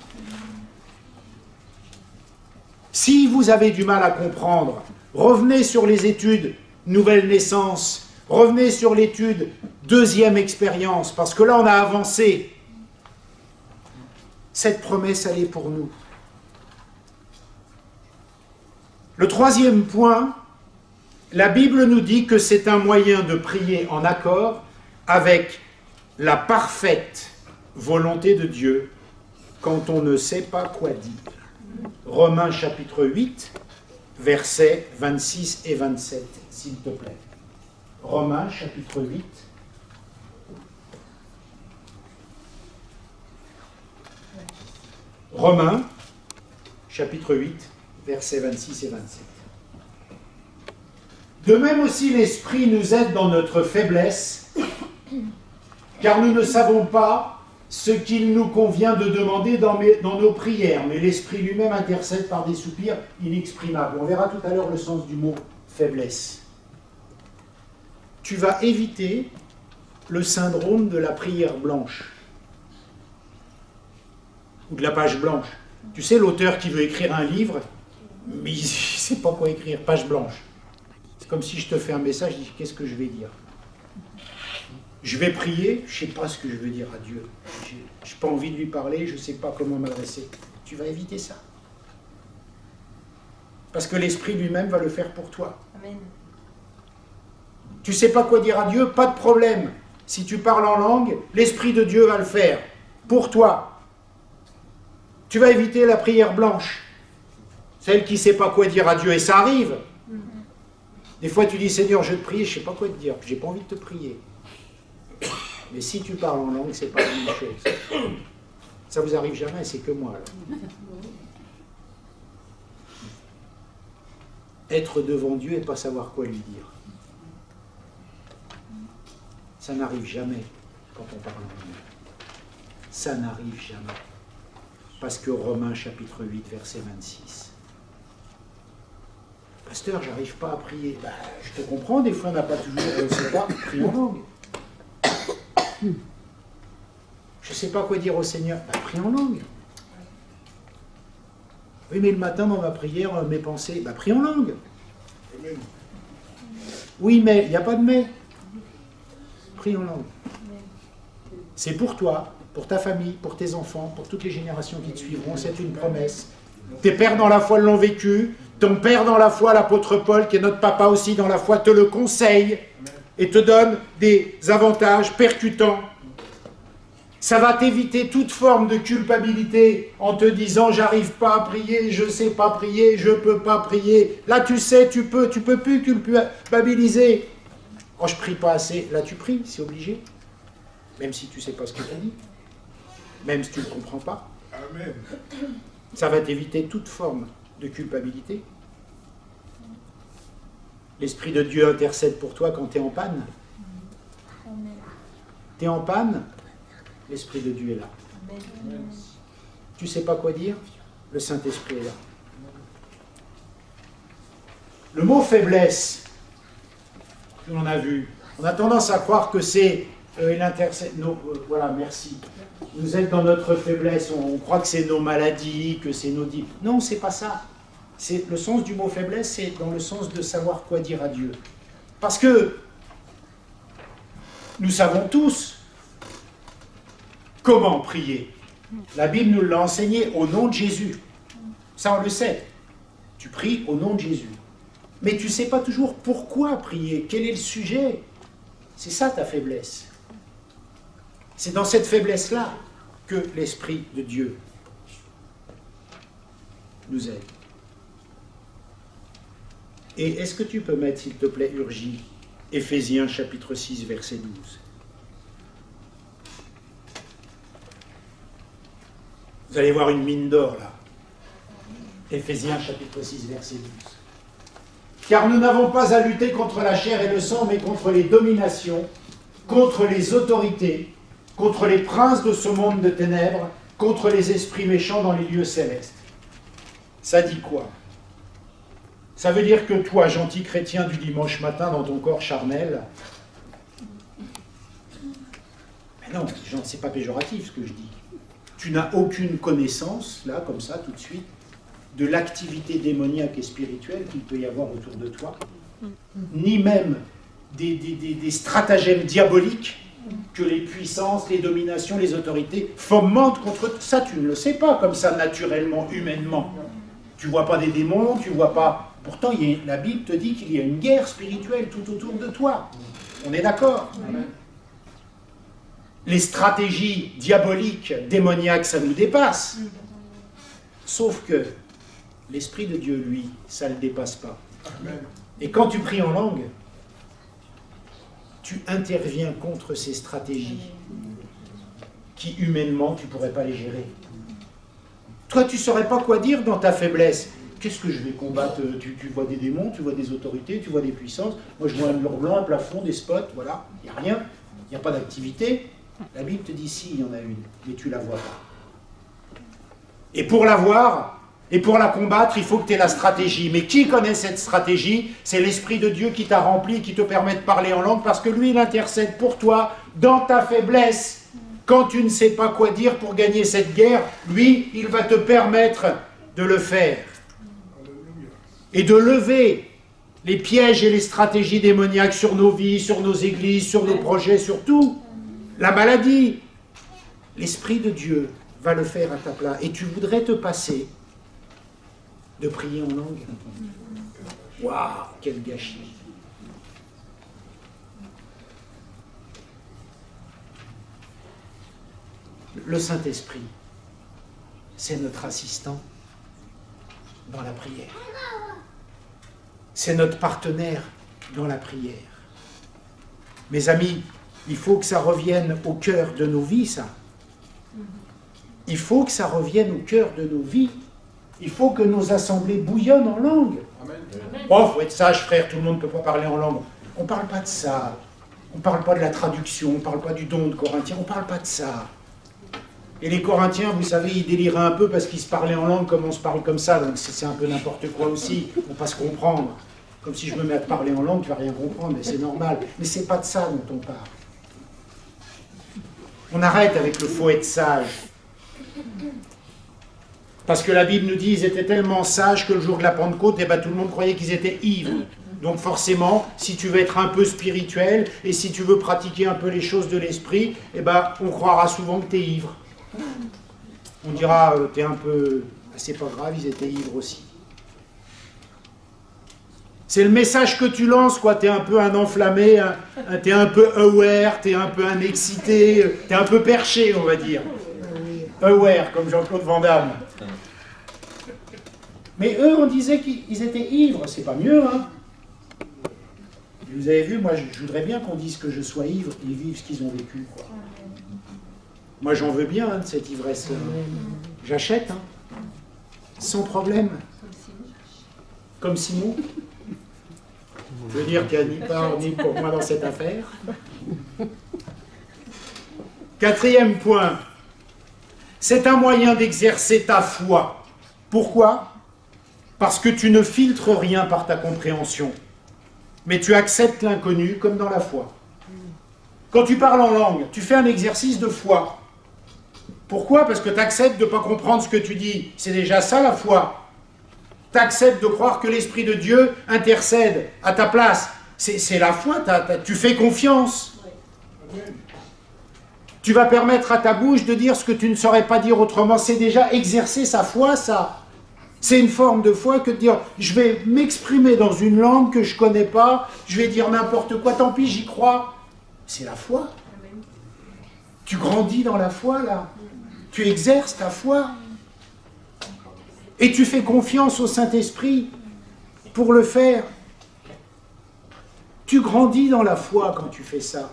Si vous avez du mal à comprendre, revenez sur les études Nouvelle Naissance, revenez sur l'étude Deuxième Expérience, parce que là, on a avancé. Cette promesse, elle est pour nous. Le troisième point, la Bible nous dit que c'est un moyen de prier en accord avec la parfaite volonté de Dieu quand on ne sait pas quoi dire. Romains chapitre 8, versets 26 et 27, s'il te plaît. Romains chapitre 8. Romains chapitre 8, versets 26 et 27. De même aussi l'Esprit nous aide dans notre faiblesse, car nous ne savons pas ce qu'il nous convient de demander dans nos prières, mais l'Esprit lui-même intercède par des soupirs inexprimables. On verra tout à l'heure le sens du mot faiblesse. Tu vas éviter le syndrome de la prière blanche, ou de la page blanche. Tu sais, l'auteur qui veut écrire un livre, mais il ne sait pas quoi écrire, page blanche. C'est comme si je te fais un message, je dis, qu'est-ce que je vais dire? Je vais prier, je ne sais pas ce que je veux dire à Dieu. Je n'ai pas envie de lui parler, je ne sais pas comment m'adresser. Tu vas éviter ça. Parce que l'Esprit lui-même va le faire pour toi. Amen. Tu ne sais pas quoi dire à Dieu, pas de problème. Si tu parles en langue, l'Esprit de Dieu va le faire pour toi. Tu vas éviter la prière blanche, celle qui ne sait pas quoi dire à Dieu, et ça arrive. Des fois tu dis, Seigneur, je te prie, je ne sais pas quoi te dire, je n'ai pas envie de te prier. Mais si tu parles en langue, c'est pas la même chose. Ça vous arrive jamais, c'est que moi. Là. Être devant Dieu et pas savoir quoi lui dire. Ça n'arrive jamais quand on parle en langue. Ça n'arrive jamais. Parce que Romains chapitre 8, verset 26. Pasteur, j'arrive pas à prier. Ben, je te comprends, des fois on n'a pas toujours le savoir, prie en langue. Je ne sais pas quoi dire au Seigneur. Ben, prie en langue. Oui, mais le matin, dans ma prière, mes pensées, ben, prie en langue. Oui, mais il n'y a pas de mais. Prie en langue. C'est pour toi, pour ta famille, pour tes enfants, pour toutes les générations qui te suivront. C'est une promesse. Tes pères dans la foi l'ont vécu. Ton père dans la foi, l'apôtre Paul, qui est notre papa aussi dans la foi, te le conseille et te donne des avantages percutants. Ça va t'éviter toute forme de culpabilité en te disant « j'arrive pas à prier, je sais pas prier, je peux pas prier ». Là tu sais, tu peux plus culpabiliser. « Oh, je prie pas assez ». Là tu pries, c'est obligé. Même si tu sais pas ce qu'il t'a dit. Même si tu ne comprends pas. Amen. Ça va t'éviter toute forme de culpabilité. L'Esprit de Dieu intercède pour toi quand tu es en panne. Tu es en panne, l'Esprit de Dieu est là. Amen. Tu ne sais pas quoi dire? Le Saint-Esprit est là. Le mot faiblesse, on a vu, on a tendance à croire que c'est voilà, merci. Nous êtes dans notre faiblesse, on croit que c'est nos maladies, que c'est nos... Non, c'est pas ça. Le sens du mot faiblesse, c'est dans le sens de savoir quoi dire à Dieu. Parce que nous savons tous comment prier. La Bible nous l'a enseigné au nom de Jésus. Ça, on le sait. Tu pries au nom de Jésus. Mais tu ne sais pas toujours pourquoi prier, quel est le sujet. C'est ça ta faiblesse. C'est dans cette faiblesse-là que l'Esprit de Dieu nous aide. Et est-ce que tu peux mettre, s'il te plaît, Urgie, Éphésiens chapitre 6, verset 12. Vous allez voir une mine d'or là. Éphésiens chapitre 6, verset 12. Car nous n'avons pas à lutter contre la chair et le sang, mais contre les dominations, contre les autorités, contre les princes de ce monde de ténèbres, contre les esprits méchants dans les lieux célestes. Ça dit quoi? Ça veut dire que toi, gentil chrétien du dimanche matin dans ton corps charnel, mais non, c'est pas péjoratif ce que je dis. Tu n'as aucune connaissance, là, comme ça, tout de suite, de l'activité démoniaque et spirituelle qu'il peut y avoir autour de toi, ni même des stratagèmes diaboliques que les puissances, les dominations, les autorités fomentent contre tout ça. Tu ne le sais pas comme ça, naturellement, humainement. Tu ne vois pas des démons, tu ne vois pas... Pourtant, la Bible te dit qu'il y a une guerre spirituelle tout autour de toi. On est d'accord? Les stratégies diaboliques, démoniaques, ça nous dépasse. Sauf que l'Esprit de Dieu, lui, ça ne le dépasse pas. Et quand tu pries en langue, tu interviens contre ces stratégies qui, humainement, tu ne pourrais pas les gérer. Toi, tu ne saurais pas quoi dire dans ta faiblesse. Qu'est-ce que je vais combattre? Tu vois des démons, tu vois des autorités, tu vois des puissances. Moi, je vois un mur blanc, un plafond, des spots, voilà. Il n'y a rien, il n'y a pas d'activité. La Bible te dit si, il y en a une, mais tu ne la vois pas. Et pour la voir, et pour la combattre, il faut que tu aies la stratégie. Mais qui connaît cette stratégie? C'est l'Esprit de Dieu qui t'a rempli, qui te permet de parler en langue, parce que lui, il intercède pour toi dans ta faiblesse. Quand tu ne sais pas quoi dire pour gagner cette guerre, lui, il va te permettre de le faire. Et de lever les pièges et les stratégies démoniaques sur nos vies, sur nos églises, sur nos projets, sur tout. La maladie. L'Esprit de Dieu va le faire à ta place. Et tu voudrais te passer de prier en langue. Waouh, quel gâchis. Le Saint-Esprit, c'est notre assistant dans la prière. C'est notre partenaire dans la prière. Mes amis, il faut que ça revienne au cœur de nos vies, ça. Il faut que ça revienne au cœur de nos vies. Il faut que nos assemblées bouillonnent en langue. Amen. Oh, faut être sage, frère, tout le monde ne peut pas parler en langue. On ne parle pas de ça. On ne parle pas de la traduction, on ne parle pas du don de Corinthiens, on ne parle pas de ça. Et les Corinthiens, vous savez, ils déliraient un peu parce qu'ils se parlaient en langue comme on se parle comme ça, donc c'est un peu n'importe quoi aussi, pour ne pas se comprendre. Comme si je me mets à te parler en langue, tu ne vas rien comprendre, mais c'est normal. Mais ce n'est pas de ça dont on parle. On arrête avec le faut être sage. Parce que la Bible nous dit qu'ils étaient tellement sages que le jour de la Pentecôte, eh ben, tout le monde croyait qu'ils étaient ivres. Donc forcément, si tu veux être un peu spirituel et si tu veux pratiquer un peu les choses de l'esprit, eh ben, on croira souvent que tu es ivre. On dira, t'es un peu... C'est pas grave, ils étaient ivres aussi. C'est le message que tu lances, quoi. T'es un peu un enflammé, t'es un peu aware, t'es un peu un excité, t'es un peu perché, on va dire. Aware, comme Jean-Claude Van Damme. Mais eux, on disait qu'ils étaient ivres. C'est pas mieux, hein. Vous avez vu, moi, je voudrais bien qu'on dise que je sois ivre et vive ce qu'ils ont vécu, quoi. Moi, j'en veux bien, hein, de cette ivresse-là. J'achète, hein. Sans problème. Comme Simon. Je veux dire qu'il n'y a ni part ni pour moi dans cette affaire. Quatrième point. C'est un moyen d'exercer ta foi. Pourquoi? Parce que tu ne filtres rien par ta compréhension, mais tu acceptes l'inconnu comme dans la foi. Quand tu parles en langue, tu fais un exercice de foi. Pourquoi? Parce que tu acceptes de ne pas comprendre ce que tu dis. C'est déjà ça la foi. Tu acceptes de croire que l'Esprit de Dieu intercède à ta place. C'est la foi, tu fais confiance. Tu vas permettre à ta bouche de dire ce que tu ne saurais pas dire autrement. C'est déjà exercer sa foi, ça. C'est une forme de foi que de dire, je vais m'exprimer dans une langue que je ne connais pas, je vais dire n'importe quoi, tant pis, j'y crois. C'est la foi. Tu grandis dans la foi, là. Tu exerces ta foi. Et tu fais confiance au Saint-Esprit pour le faire. Tu grandis dans la foi quand tu fais ça.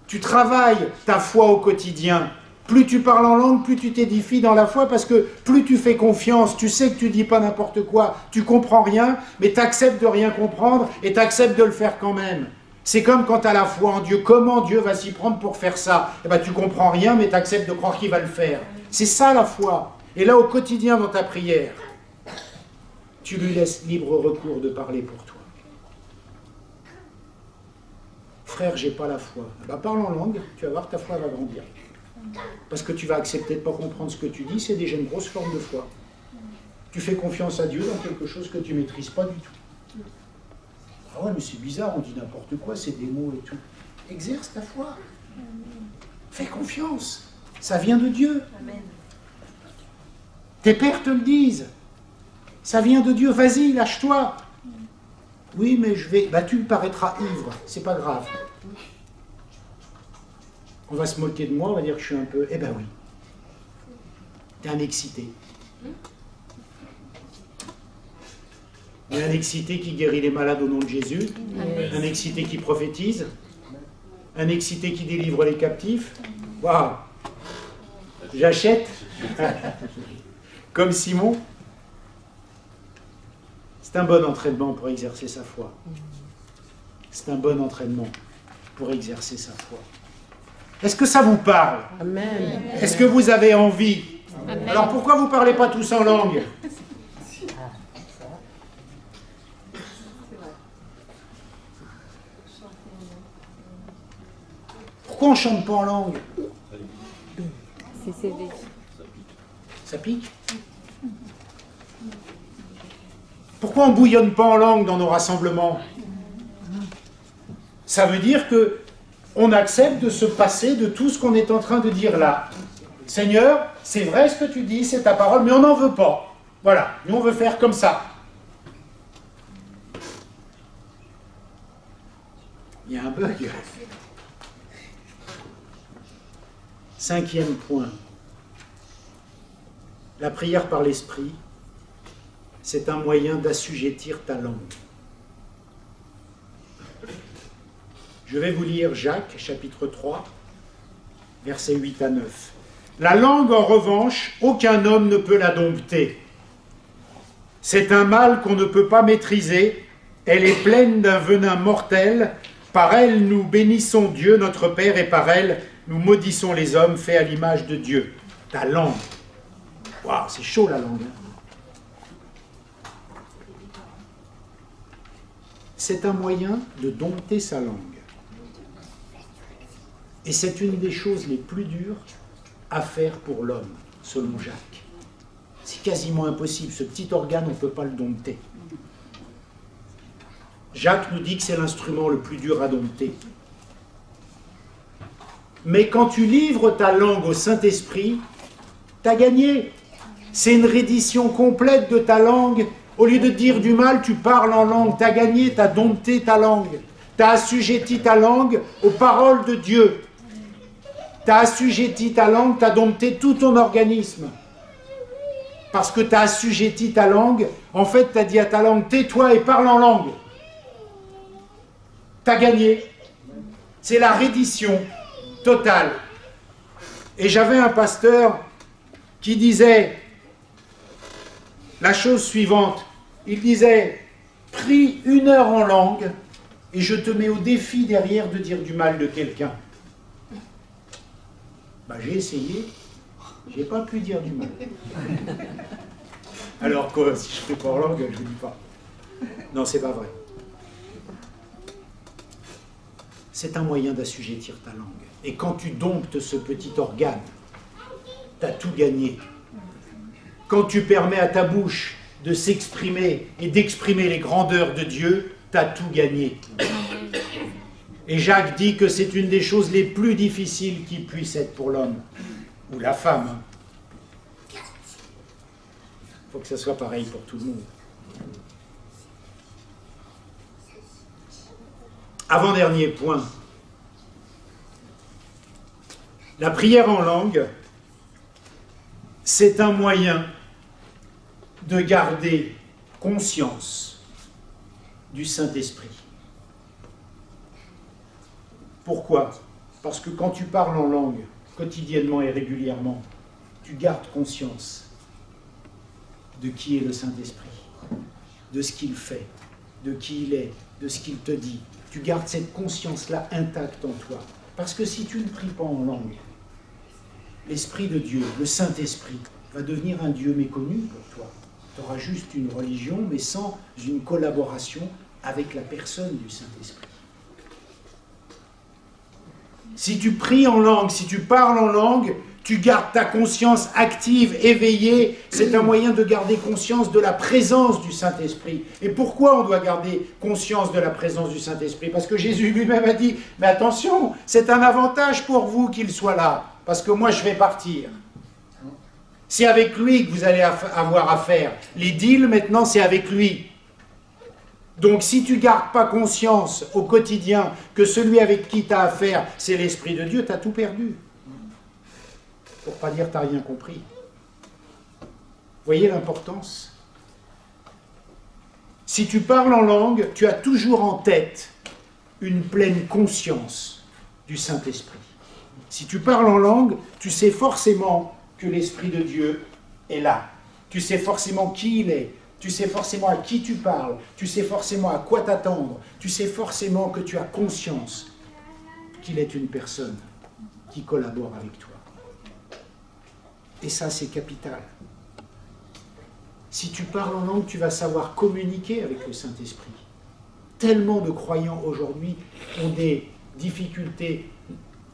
Tu travailles ta foi au quotidien. Plus tu parles en langue, plus tu t'édifies dans la foi, parce que plus tu fais confiance, tu sais que tu ne dis pas n'importe quoi, tu comprends rien, mais tu acceptes de rien comprendre et tu acceptes de le faire quand même. C'est comme quand tu as la foi en Dieu. Comment Dieu va s'y prendre pour faire ça? Eh bien, tu comprends rien, mais tu acceptes de croire qu'il va le faire. C'est ça la foi. Et là, au quotidien, dans ta prière, tu lui laisses libre recours de parler pour toi. Frère, j'ai pas la foi. Ben, parle en langue, tu vas voir, ta foi va grandir. Parce que tu vas accepter de ne pas comprendre ce que tu dis, c'est déjà une grosse forme de foi. Tu fais confiance à Dieu dans quelque chose que tu ne maîtrises pas du tout. Ah ouais, mais c'est bizarre, on dit n'importe quoi, c'est des mots et tout. Exerce ta foi. Fais confiance. Ça vient de Dieu. Tes pères te le disent. Ça vient de Dieu. Vas-y, lâche-toi. Oui, mais je vais... Bah, tu me paraîtras ivre. C'est pas grave. On va se moquer de moi, on va dire que je suis un peu... Eh ben oui. T'es un excité. Il y a un excité qui guérit les malades au nom de Jésus. Amen. Un excité qui prophétise. Un excité qui délivre les captifs. Waouh! J'achète. Comme Simon. C'est un bon entraînement pour exercer sa foi. C'est un bon entraînement pour exercer sa foi. Est-ce que ça vous parle? Amen. Est-ce que vous avez envie? Amen. Alors pourquoi vous ne parlez pas tous en langue? Pourquoi on ne chante pas en langue? Ça pique? Pourquoi on ne bouillonne pas en langue dans nos rassemblements? Ça veut dire que on accepte de se passer de tout ce qu'on est en train de dire là. Seigneur, c'est vrai ce que tu dis, c'est ta parole, mais on n'en veut pas. Voilà, nous on veut faire comme ça. Il y a un bug. 5e point. La prière par l'esprit, c'est un moyen d'assujettir ta langue. Je vais vous lire Jacques, chapitre 3, versets 8 à 9. La langue, en revanche, aucun homme ne peut la dompter. C'est un mal qu'on ne peut pas maîtriser. Elle est pleine d'un venin mortel. Par elle, nous bénissons Dieu, notre Père, et par elle, nous maudissons les hommes faits à l'image de Dieu. Ta langue. Waouh, c'est chaud la langue. C'est un moyen de dompter sa langue. Et c'est une des choses les plus dures à faire pour l'homme, selon Jacques. C'est quasiment impossible. Ce petit organe, on ne peut pas le dompter. Jacques nous dit que c'est l'instrument le plus dur à dompter. Mais quand tu livres ta langue au Saint-Esprit, tu as gagné. C'est une reddition complète de ta langue. Au lieu de dire du mal, tu parles en langue. Tu as gagné, tu as dompté ta langue. Tu as assujetti ta langue aux paroles de Dieu. Tu as assujetti ta langue, tu as dompté tout ton organisme. Parce que tu as assujetti ta langue, en fait, tu as dit à ta langue, tais-toi et parle en langue. Tu as gagné. C'est la reddition totale. Et j'avais un pasteur qui disait la chose suivante. Il disait, prie 1 heure en langue et je te mets au défi derrière de dire du mal de quelqu'un. Ben, j'ai essayé. J'ai pas pu dire du mal. Alors que si je ne fais pas en langue, je ne vous dis pas. Non, c'est pas vrai. C'est un moyen d'assujettir ta langue. Et quand tu domptes ce petit organe, tu as tout gagné. Quand tu permets à ta bouche de s'exprimer et d'exprimer les grandeurs de Dieu, tu as tout gagné. Et Jacques dit que c'est une des choses les plus difficiles qui puisse être pour l'homme, ou la femme. Il faut que ça soit pareil pour tout le monde. Avant-dernier point. La prière en langue, c'est un moyen de garder conscience du Saint-Esprit. Pourquoi? Parce que quand tu parles en langue, quotidiennement et régulièrement, tu gardes conscience de qui est le Saint-Esprit, de ce qu'il fait, de qui il est, de ce qu'il te dit. Tu gardes cette conscience-là intacte en toi. Parce que si tu ne pries pas en langue, l'Esprit de Dieu, le Saint-Esprit, va devenir un Dieu méconnu pour toi. Tu auras juste une religion, mais sans une collaboration avec la personne du Saint-Esprit. Si tu pries en langue, si tu parles en langue, tu gardes ta conscience active, éveillée. C'est un moyen de garder conscience de la présence du Saint-Esprit. Et pourquoi on doit garder conscience de la présence du Saint-Esprit? Parce que Jésus lui-même a dit, mais attention, c'est un avantage pour vous qu'il soit là, parce que moi je vais partir. C'est avec lui que vous allez avoir affaire. Les deals, maintenant, c'est avec lui. Donc, si tu ne gardes pas conscience au quotidien que celui avec qui tu as affaire, c'est l'Esprit de Dieu, tu as tout perdu. Pour ne pas dire que tu n'as rien compris. Voyez l'importance? Si tu parles en langue, tu as toujours en tête une pleine conscience du Saint-Esprit. Si tu parles en langue, tu sais forcément que l'Esprit de Dieu est là. Tu sais forcément qui il est. Tu sais forcément à qui tu parles. Tu sais forcément à quoi t'attendre. Tu sais forcément que tu as conscience qu'il est une personne qui collabore avec toi. Et ça, c'est capital. Si tu parles en langue, tu vas savoir communiquer avec le Saint-Esprit. Tellement de croyants aujourd'hui ont des difficultés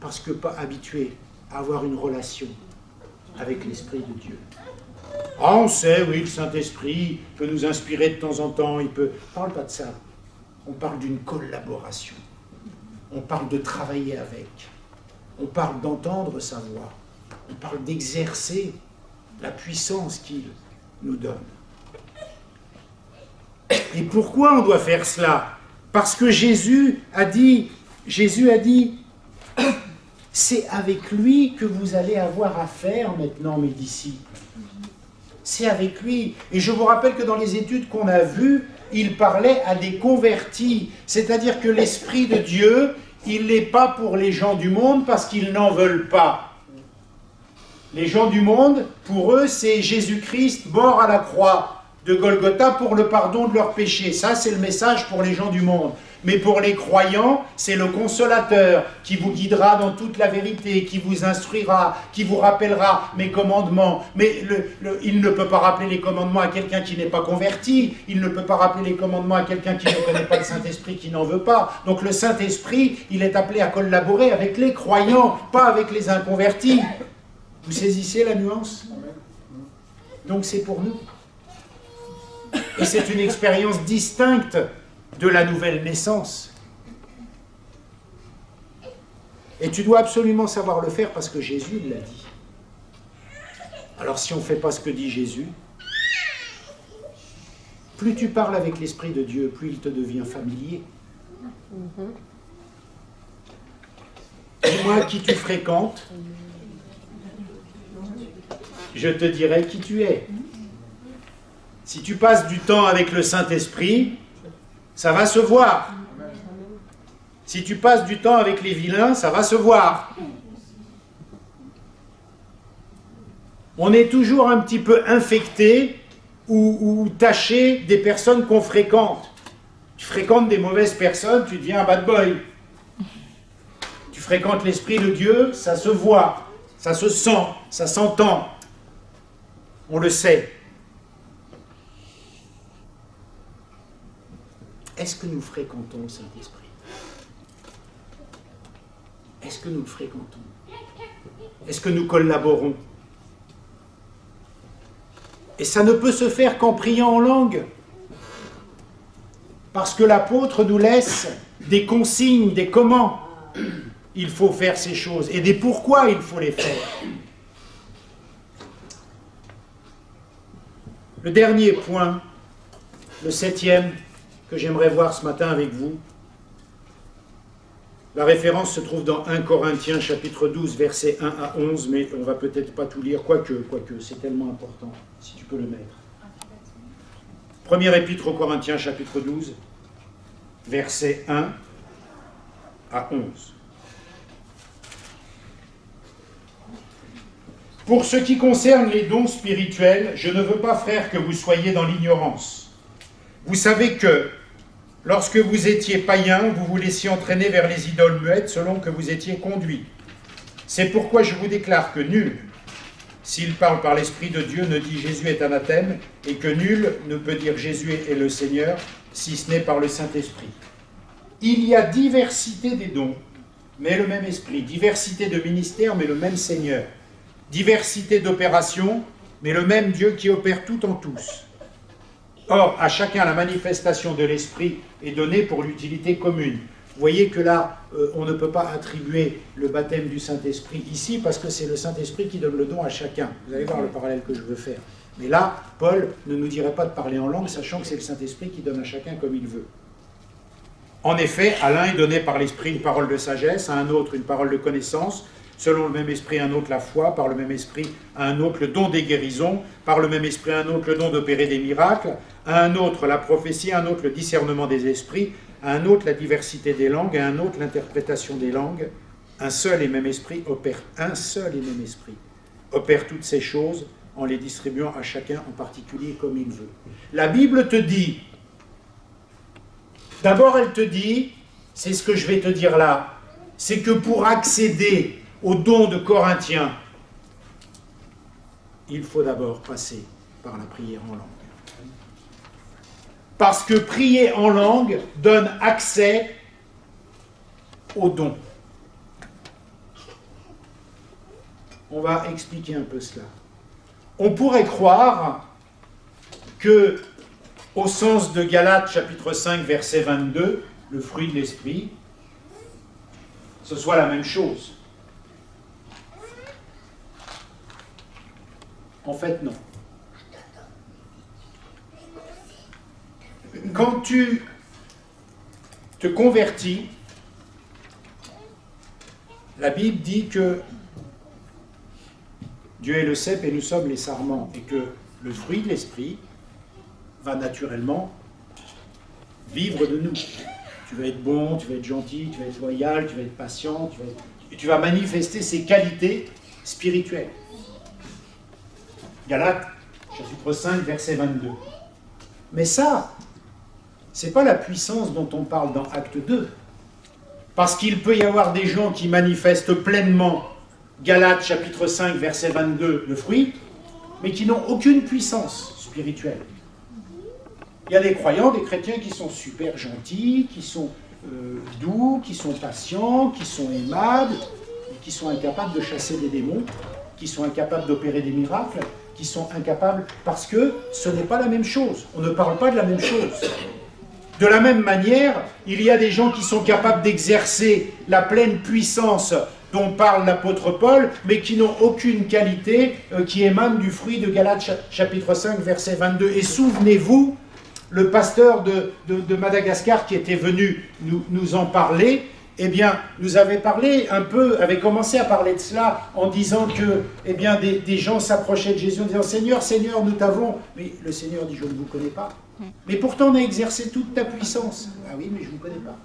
parce que pas habitués à avoir une relation avec l'Esprit de Dieu. Ah, on sait, oui, le Saint-Esprit peut nous inspirer de temps en temps, il peut... On ne parle pas de ça. On parle d'une collaboration. On parle de travailler avec. On parle d'entendre sa voix. On parle d'exercer la puissance qu'il nous donne. Et pourquoi on doit faire cela? Parce que Jésus a dit, c'est avec lui que vous allez avoir affaire maintenant, mes disciples. C'est avec lui. Et je vous rappelle que dans les études qu'on a vues, il parlait à des convertis. C'est-à-dire que l'Esprit de Dieu, il n'est pas pour les gens du monde parce qu'ils n'en veulent pas. Les gens du monde, pour eux, c'est Jésus-Christ mort à la croix de Golgotha pour le pardon de leurs péchés. Ça, c'est le message pour les gens du monde. Mais pour les croyants, c'est le consolateur qui vous guidera dans toute la vérité, qui vous instruira, qui vous rappellera mes commandements. Mais il ne peut pas rappeler les commandements à quelqu'un qui n'est pas converti. Il ne peut pas rappeler les commandements à quelqu'un qui ne connaît pas le Saint-Esprit, qui n'en veut pas. Donc le Saint-Esprit, il est appelé à collaborer avec les croyants, pas avec les inconvertis. Vous saisissez la nuance? Donc c'est pour nous. Et c'est une expérience distincte de la nouvelle naissance. Et tu dois absolument savoir le faire parce que Jésus l'a dit. Alors si on ne fait pas ce que dit Jésus, plus tu parles avec l'Esprit de Dieu, plus il te devient familier. Dis-moi qui tu fréquentes, je te dirai qui tu es. Si tu passes du temps avec le Saint-Esprit, ça va se voir. Si tu passes du temps avec les vilains, ça va se voir. On est toujours un petit peu infecté ou taché des personnes qu'on fréquente. Tu fréquentes des mauvaises personnes, tu deviens un bad boy. Tu fréquentes l'Esprit de Dieu, ça se voit. Ça se sent, ça s'entend. On le sait. Est-ce que nous fréquentons le Saint-Esprit? Est-ce que nous le fréquentons? Est-ce que nous collaborons? Et ça ne peut se faire qu'en priant en langue. Parce que l'apôtre nous laisse des consignes, des comment il faut faire ces choses et des pourquoi il faut les faire. Le dernier point, le 7e, que j'aimerais voir ce matin avec vous, la référence se trouve dans 1 Corinthiens chapitre 12, versets 1 à 11, mais on ne va peut-être pas tout lire, quoique, c'est tellement important, si tu peux le mettre. Première épître aux Corinthiens chapitre 12, versets 1 à 11. Pour ce qui concerne les dons spirituels, je ne veux pas, frères, que vous soyez dans l'ignorance. Vous savez que, lorsque vous étiez païens, vous vous laissiez entraîner vers les idoles muettes selon que vous étiez conduits. C'est pourquoi je vous déclare que nul, s'il parle par l'Esprit de Dieu, ne dit Jésus est anathème, et que nul ne peut dire Jésus est le Seigneur, si ce n'est par le Saint-Esprit. Il y a diversité des dons, mais le même Esprit, diversité de ministères, mais le même Seigneur, diversité d'opérations, mais le même Dieu qui opère tout en tous. Or, à chacun la manifestation de l'Esprit est donnée pour l'utilité commune. Vous voyez que là, on ne peut pas attribuer le baptême du Saint-Esprit ici, parce que c'est le Saint-Esprit qui donne le don à chacun. Vous allez voir le parallèle que je veux faire. Mais là, Paul ne nous dirait pas de parler en langue, sachant que c'est le Saint-Esprit qui donne à chacun comme il veut. En effet, à l'un est donné par l'Esprit une parole de sagesse, à un autre une parole de connaissance, selon le même esprit, un autre la foi, par le même esprit, à un autre le don des guérisons, par le même esprit, un autre le don d'opérer des miracles, à un autre la prophétie, à un autre le discernement des esprits, à un autre la diversité des langues, à un autre l'interprétation des langues. Un seul et même esprit opère toutes ces choses en les distribuant à chacun en particulier comme il veut. La Bible te dit, d'abord elle te dit, c'est ce que je vais te dire là, c'est que pour accéder au don de Corinthiens, il faut d'abord passer par la prière en langue. Parce que prier en langue donne accès au don. On va expliquer un peu cela. On pourrait croire que, au sens de Galates chapitre 5, verset 22, le fruit de l'esprit, ce soit la même chose. En fait, non. Quand tu te convertis, la Bible dit que Dieu est le cep et nous sommes les sarments, et que le fruit de l'esprit va naturellement vivre de nous. Tu vas être bon, tu vas être gentil, tu vas être loyal, tu vas être patient, tu vas manifester ces qualités spirituelles. Galates, chapitre 5, verset 22. Mais ça, ce n'est pas la puissance dont on parle dans Acte 2. Parce qu'il peut y avoir des gens qui manifestent pleinement, Galates, chapitre 5, verset 22, le fruit, mais qui n'ont aucune puissance spirituelle. Il y a des croyants, des chrétiens qui sont super gentils, qui sont doux, qui sont patients, qui sont aimables, qui sont incapables de chasser des démons, qui sont incapables d'opérer des miracles, qui sont incapables, parce que ce n'est pas la même chose. On ne parle pas de la même chose. De la même manière, il y a des gens qui sont capables d'exercer la pleine puissance dont parle l'apôtre Paul, mais qui n'ont aucune qualité qui émane du fruit de Galates chapitre 5, verset 22. Et souvenez-vous, le pasteur de Madagascar qui était venu nous en parler, eh bien, nous avait parlé un peu, avait commencé à parler de cela en disant que, eh bien, des gens s'approchaient de Jésus en disant « Seigneur, Seigneur, nous t'avons... » Mais le Seigneur dit « Je ne vous connais pas. » Mais pourtant, on a exercé toute ta puissance. « Ah oui, mais je ne vous connais pas. »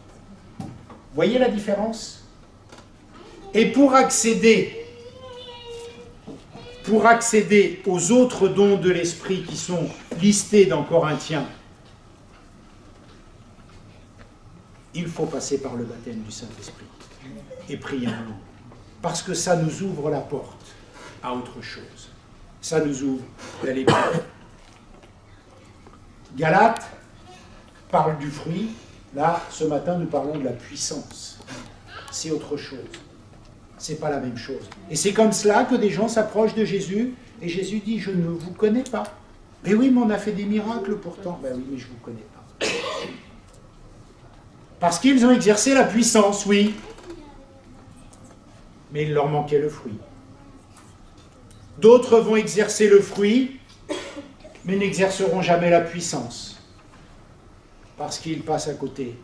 Voyez la différence? Et pour accéder aux autres dons de l'Esprit qui sont listés dans Corinthiens, il faut passer par le baptême du Saint-Esprit et prier en langue. Parce que ça nous ouvre la porte. à autre chose. Ça nous ouvre la lecture. Galates parle du fruit. Là, ce matin, nous parlons de la puissance. C'est autre chose. C'est pas la même chose. Et c'est comme cela que des gens s'approchent de Jésus, et Jésus dit, je ne vous connais pas. Mais oui, mais on a fait des miracles pourtant. Ben oui, mais je ne vous connais pas. Parce qu'ils ont exercé la puissance, oui. Mais il leur manquait le fruit. D'autres vont exercer le fruit, mais n'exerceront jamais la puissance. Parce qu'ils passent à côté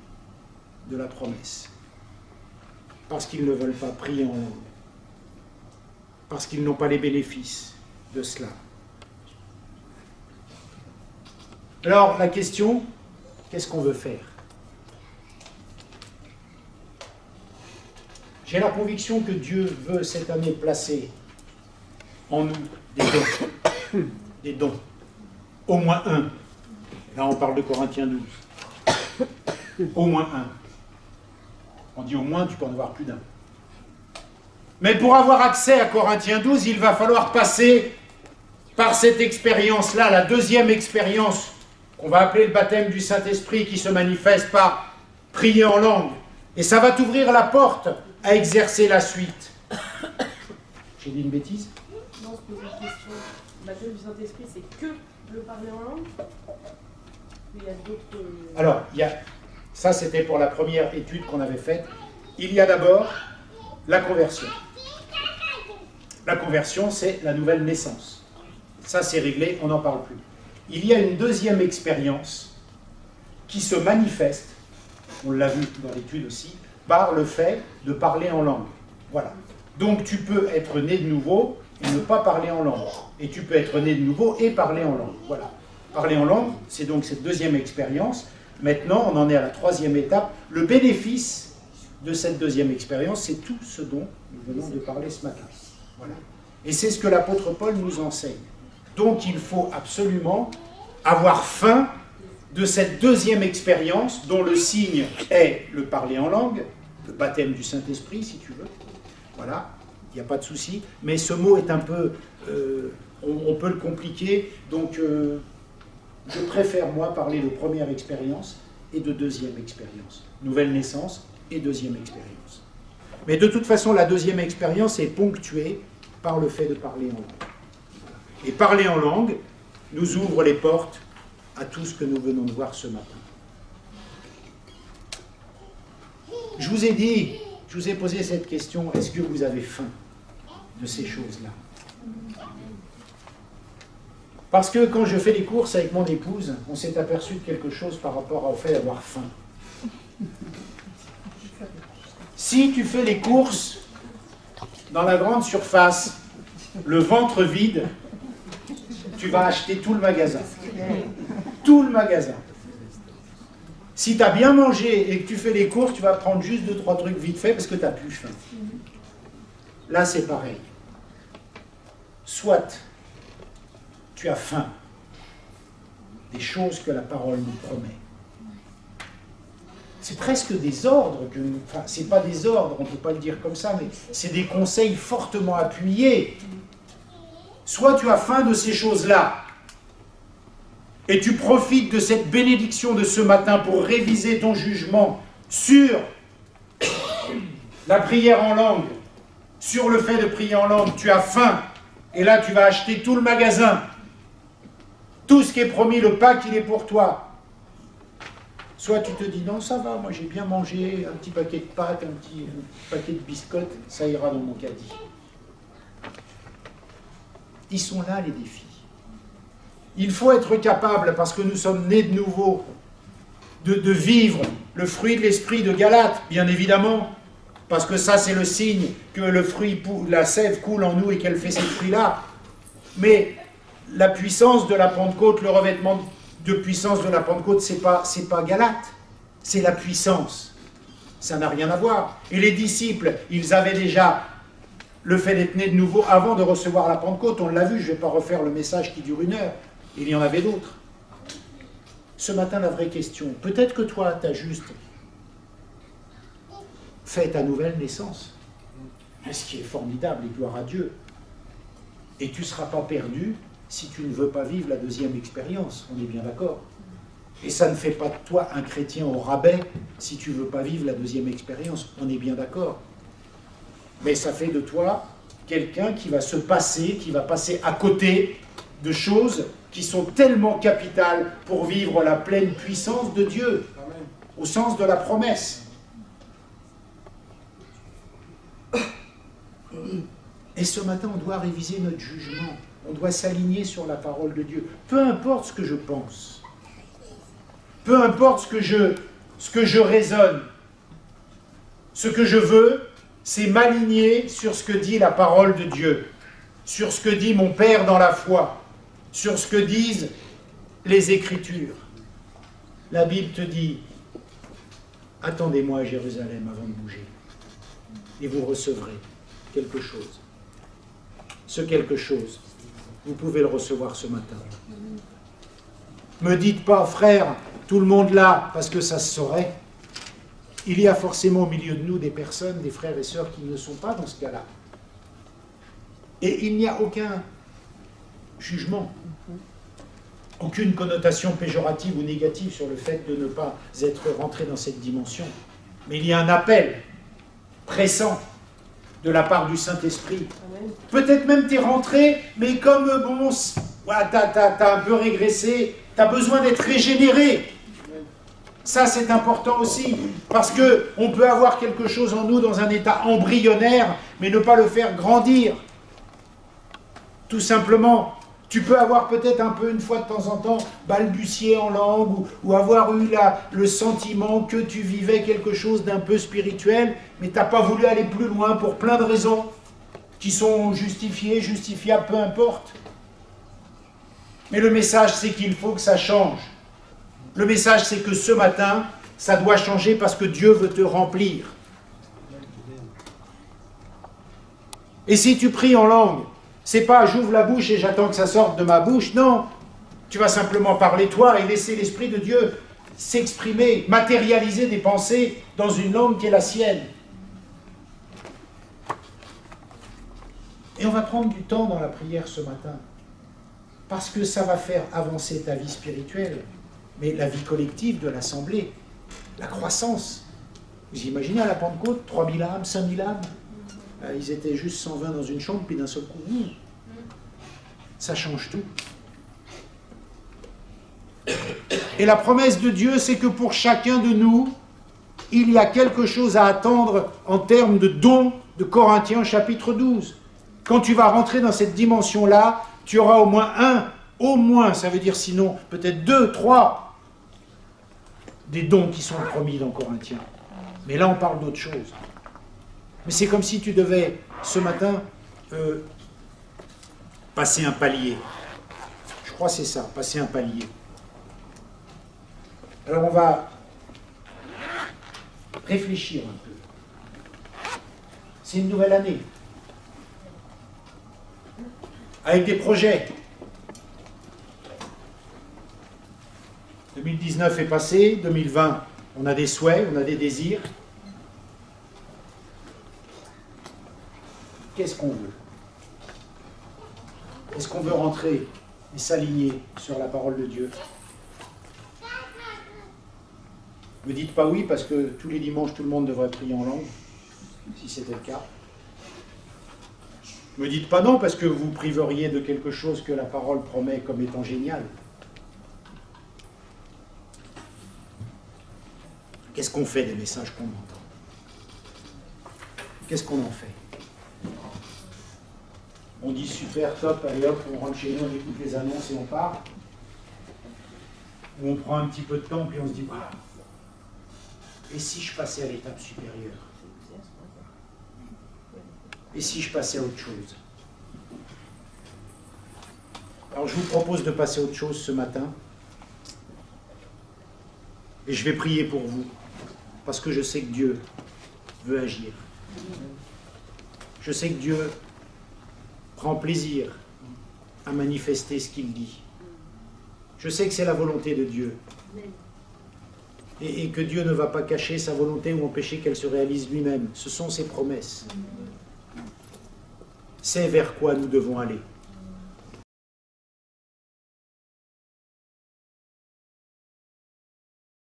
de la promesse. Parce qu'ils ne veulent pas prier en langue. Parce qu'ils n'ont pas les bénéfices de cela. Alors, la question, qu'est-ce qu'on veut faire? J'ai la conviction que Dieu veut cette année placer en nous des dons. Des dons. Au moins un. Là, on parle de Corinthiens 12. Au moins un. On dit au moins, tu peux en avoir plus d'un. Mais pour avoir accès à Corinthiens 12, il va falloir passer par cette expérience-là, la deuxième expérience, qu'on va appeler le baptême du Saint-Esprit, qui se manifeste par prier en langue. Et ça va t'ouvrir la porte à exercer la suite. J'ai dit une bêtise? Non, je pose une question. Le baptême du Saint-Esprit, c'est que le parler en langue? Il y a d'autres... Alors, ça c'était pour la première étude qu'on avait faite. Il y a d'abord la conversion. La conversion, c'est la nouvelle naissance. Ça, c'est réglé, on n'en parle plus. Il y a une deuxième expérience qui se manifeste, on l'a vu dans l'étude aussi, par le fait de parler en langue. Voilà. Donc tu peux être né de nouveau et ne pas parler en langue. Et tu peux être né de nouveau et parler en langue. Voilà. Parler en langue, c'est donc cette deuxième expérience. Maintenant, on en est à la troisième étape. Le bénéfice de cette deuxième expérience, c'est tout ce dont nous venons de parler ce matin. Voilà. Et c'est ce que l'apôtre Paul nous enseigne. Donc il faut absolument avoir faim de cette deuxième expérience dont le signe est le parler en langue, le baptême du Saint-Esprit si tu veux. Voilà, il n'y a pas de souci. Mais ce mot est un peu... on peut le compliquer, donc je préfère moi parler de première expérience et de deuxième expérience. Nouvelle naissance et deuxième expérience. Mais de toute façon, la deuxième expérience est ponctuée par le fait de parler en langue. Et parler en langue nous ouvre les portes à tout ce que nous venons de voir ce matin. Je vous ai dit, je vous ai posé cette question, est-ce que vous avez faim de ces choses-là? Parce que quand je fais les courses avec mon épouse, on s'est aperçu de quelque chose par rapport au fait d'avoir faim. Si tu fais les courses dans la grande surface, le ventre vide, tu vas acheter tout le magasin. Tout le magasin. Si tu as bien mangé et que tu fais les courses, tu vas prendre juste 2-3 trucs vite fait parce que tu n'as plus faim. Là, c'est pareil. Soit tu as faim des choses que la parole nous promet. C'est presque des ordres, enfin, c'est pas des ordres, on ne peut pas le dire comme ça, mais c'est des conseils fortement appuyés. Soit tu as faim de ces choses-là, et tu profites de cette bénédiction de ce matin pour réviser ton jugement sur la prière en langue, sur le fait de prier en langue, tu as faim, et là tu vas acheter tout le magasin, tout ce qui est promis, le pack il est pour toi. Soit tu te dis, non ça va, moi j'ai bien mangé, un petit paquet de pâtes, un petit paquet de biscottes, ça ira dans mon caddie. Ils sont là les défis. Il faut être capable, parce que nous sommes nés de nouveau, de vivre le fruit de l'esprit de Galates, bien évidemment, parce que ça c'est le signe que le fruit, la sève coule en nous et qu'elle fait ces fruits-là. Mais la puissance de la Pentecôte, le revêtement de puissance de la Pentecôte, c'est pas Galates, c'est la puissance. Ça n'a rien à voir. Et les disciples, ils avaient déjà le fait d'être nés de nouveau avant de recevoir la Pentecôte. On l'a vu, je ne vais pas refaire le message qui dure 1 heure. Il y en avait d'autres. Ce matin, la vraie question, peut-être que toi, tu as juste fait ta nouvelle naissance. Ce qui est formidable, et gloire à Dieu. Et tu ne seras pas perdu si tu ne veux pas vivre la deuxième expérience, on est bien d'accord. Et ça ne fait pas de toi un chrétien au rabais si tu ne veux pas vivre la deuxième expérience, on est bien d'accord. Mais ça fait de toi quelqu'un qui va se passer, qui va passer à côté de choses qui sont tellement capitales pour vivre la pleine puissance de Dieu, au sens de la promesse. Et ce matin, on doit réviser notre jugement. On doit s'aligner sur la parole de Dieu. Peu importe ce que je pense. Peu importe ce que je raisonne. Ce que je veux, c'est m'aligner sur ce que dit la parole de Dieu. Sur ce que dit mon Père dans la foi. Sur ce que disent les Écritures. La Bible te dit, attendez-moi à Jérusalem avant de bouger. Et vous recevrez quelque chose. Ce quelque chose, vous pouvez le recevoir ce matin. Me dites pas, frère, tout le monde là, parce que ça se saurait. Il y a forcément au milieu de nous des personnes, des frères et sœurs qui ne sont pas dans ce cas-là. Et il n'y a aucun jugement, aucune connotation péjorative ou négative sur le fait de ne pas être rentré dans cette dimension. Mais il y a un appel pressant de la part du Saint-Esprit. Peut-être même tu es rentré, mais comme bon, voilà, t'as un peu régressé, tu as besoin d'être régénéré. Ça, c'est important aussi, parce qu'on peut avoir quelque chose en nous dans un état embryonnaire, mais ne pas le faire grandir. Tout simplement, tu peux avoir peut-être un peu, une fois de temps en temps, balbutié en langue, ou avoir eu le sentiment que tu vivais quelque chose d'un peu spirituel, mais tu n'as pas voulu aller plus loin pour plein de raisons, qui sont justifiées, justifiables, peu importe. Mais le message, c'est qu'il faut que ça change. Le message, c'est que ce matin, ça doit changer parce que Dieu veut te remplir. Et si tu pries en langue, c'est pas j'ouvre la bouche et j'attends que ça sorte de ma bouche, non. Tu vas simplement parler toi et laisser l'Esprit de Dieu s'exprimer, matérialiser des pensées dans une langue qui est la sienne. Et on va prendre du temps dans la prière ce matin, parce que ça va faire avancer ta vie spirituelle, mais la vie collective de l'Assemblée, la croissance. Vous imaginez à la Pentecôte, 3000 âmes, 5000 âmes, ils étaient juste 120 dans une chambre, puis d'un seul coup, ça change tout. Et la promesse de Dieu, c'est que pour chacun de nous, il y a quelque chose à attendre en termes de dons de Corinthiens chapitre 12. Quand tu vas rentrer dans cette dimension-là, tu auras au moins, ça veut dire sinon, peut-être 2, 3, des dons qui sont promis dans Corinthiens. Mais là, on parle d'autre chose. Mais c'est comme si tu devais, ce matin, passer un palier. Je crois que c'est ça, passer un palier. Alors on va réfléchir un peu. C'est une nouvelle année. Avec des projets. 2019 est passé, 2020, on a des souhaits, on a des désirs. Qu'est-ce qu'on veut? Est-ce qu'on veut rentrer et s'aligner sur la parole de Dieu? Ne me dites pas oui, parce que tous les dimanches, tout le monde devrait prier en langue, si c'était le cas. Ne me dites pas non, parce que vous priveriez de quelque chose que la parole promet comme étant génial. Qu'est-ce qu'on fait des messages qu'on entend? Qu'est-ce qu'on en fait? On dit super, top, allez hop, on rentre chez nous, on écoute les annonces et on part. Ou on prend un petit peu de temps, puis on se dit, ah, et si je passais à l'étape supérieure? Et si je passais à autre chose? Alors je vous propose de passer à autre chose ce matin. Et je vais prier pour vous, parce que je sais que Dieu veut agir. Je sais que Dieu prend plaisir à manifester ce qu'il dit. Je sais que c'est la volonté de Dieu. Et que Dieu ne va pas cacher sa volonté ou empêcher qu'elle se réalise lui-même. Ce sont ses promesses. C'est vers quoi nous devons aller.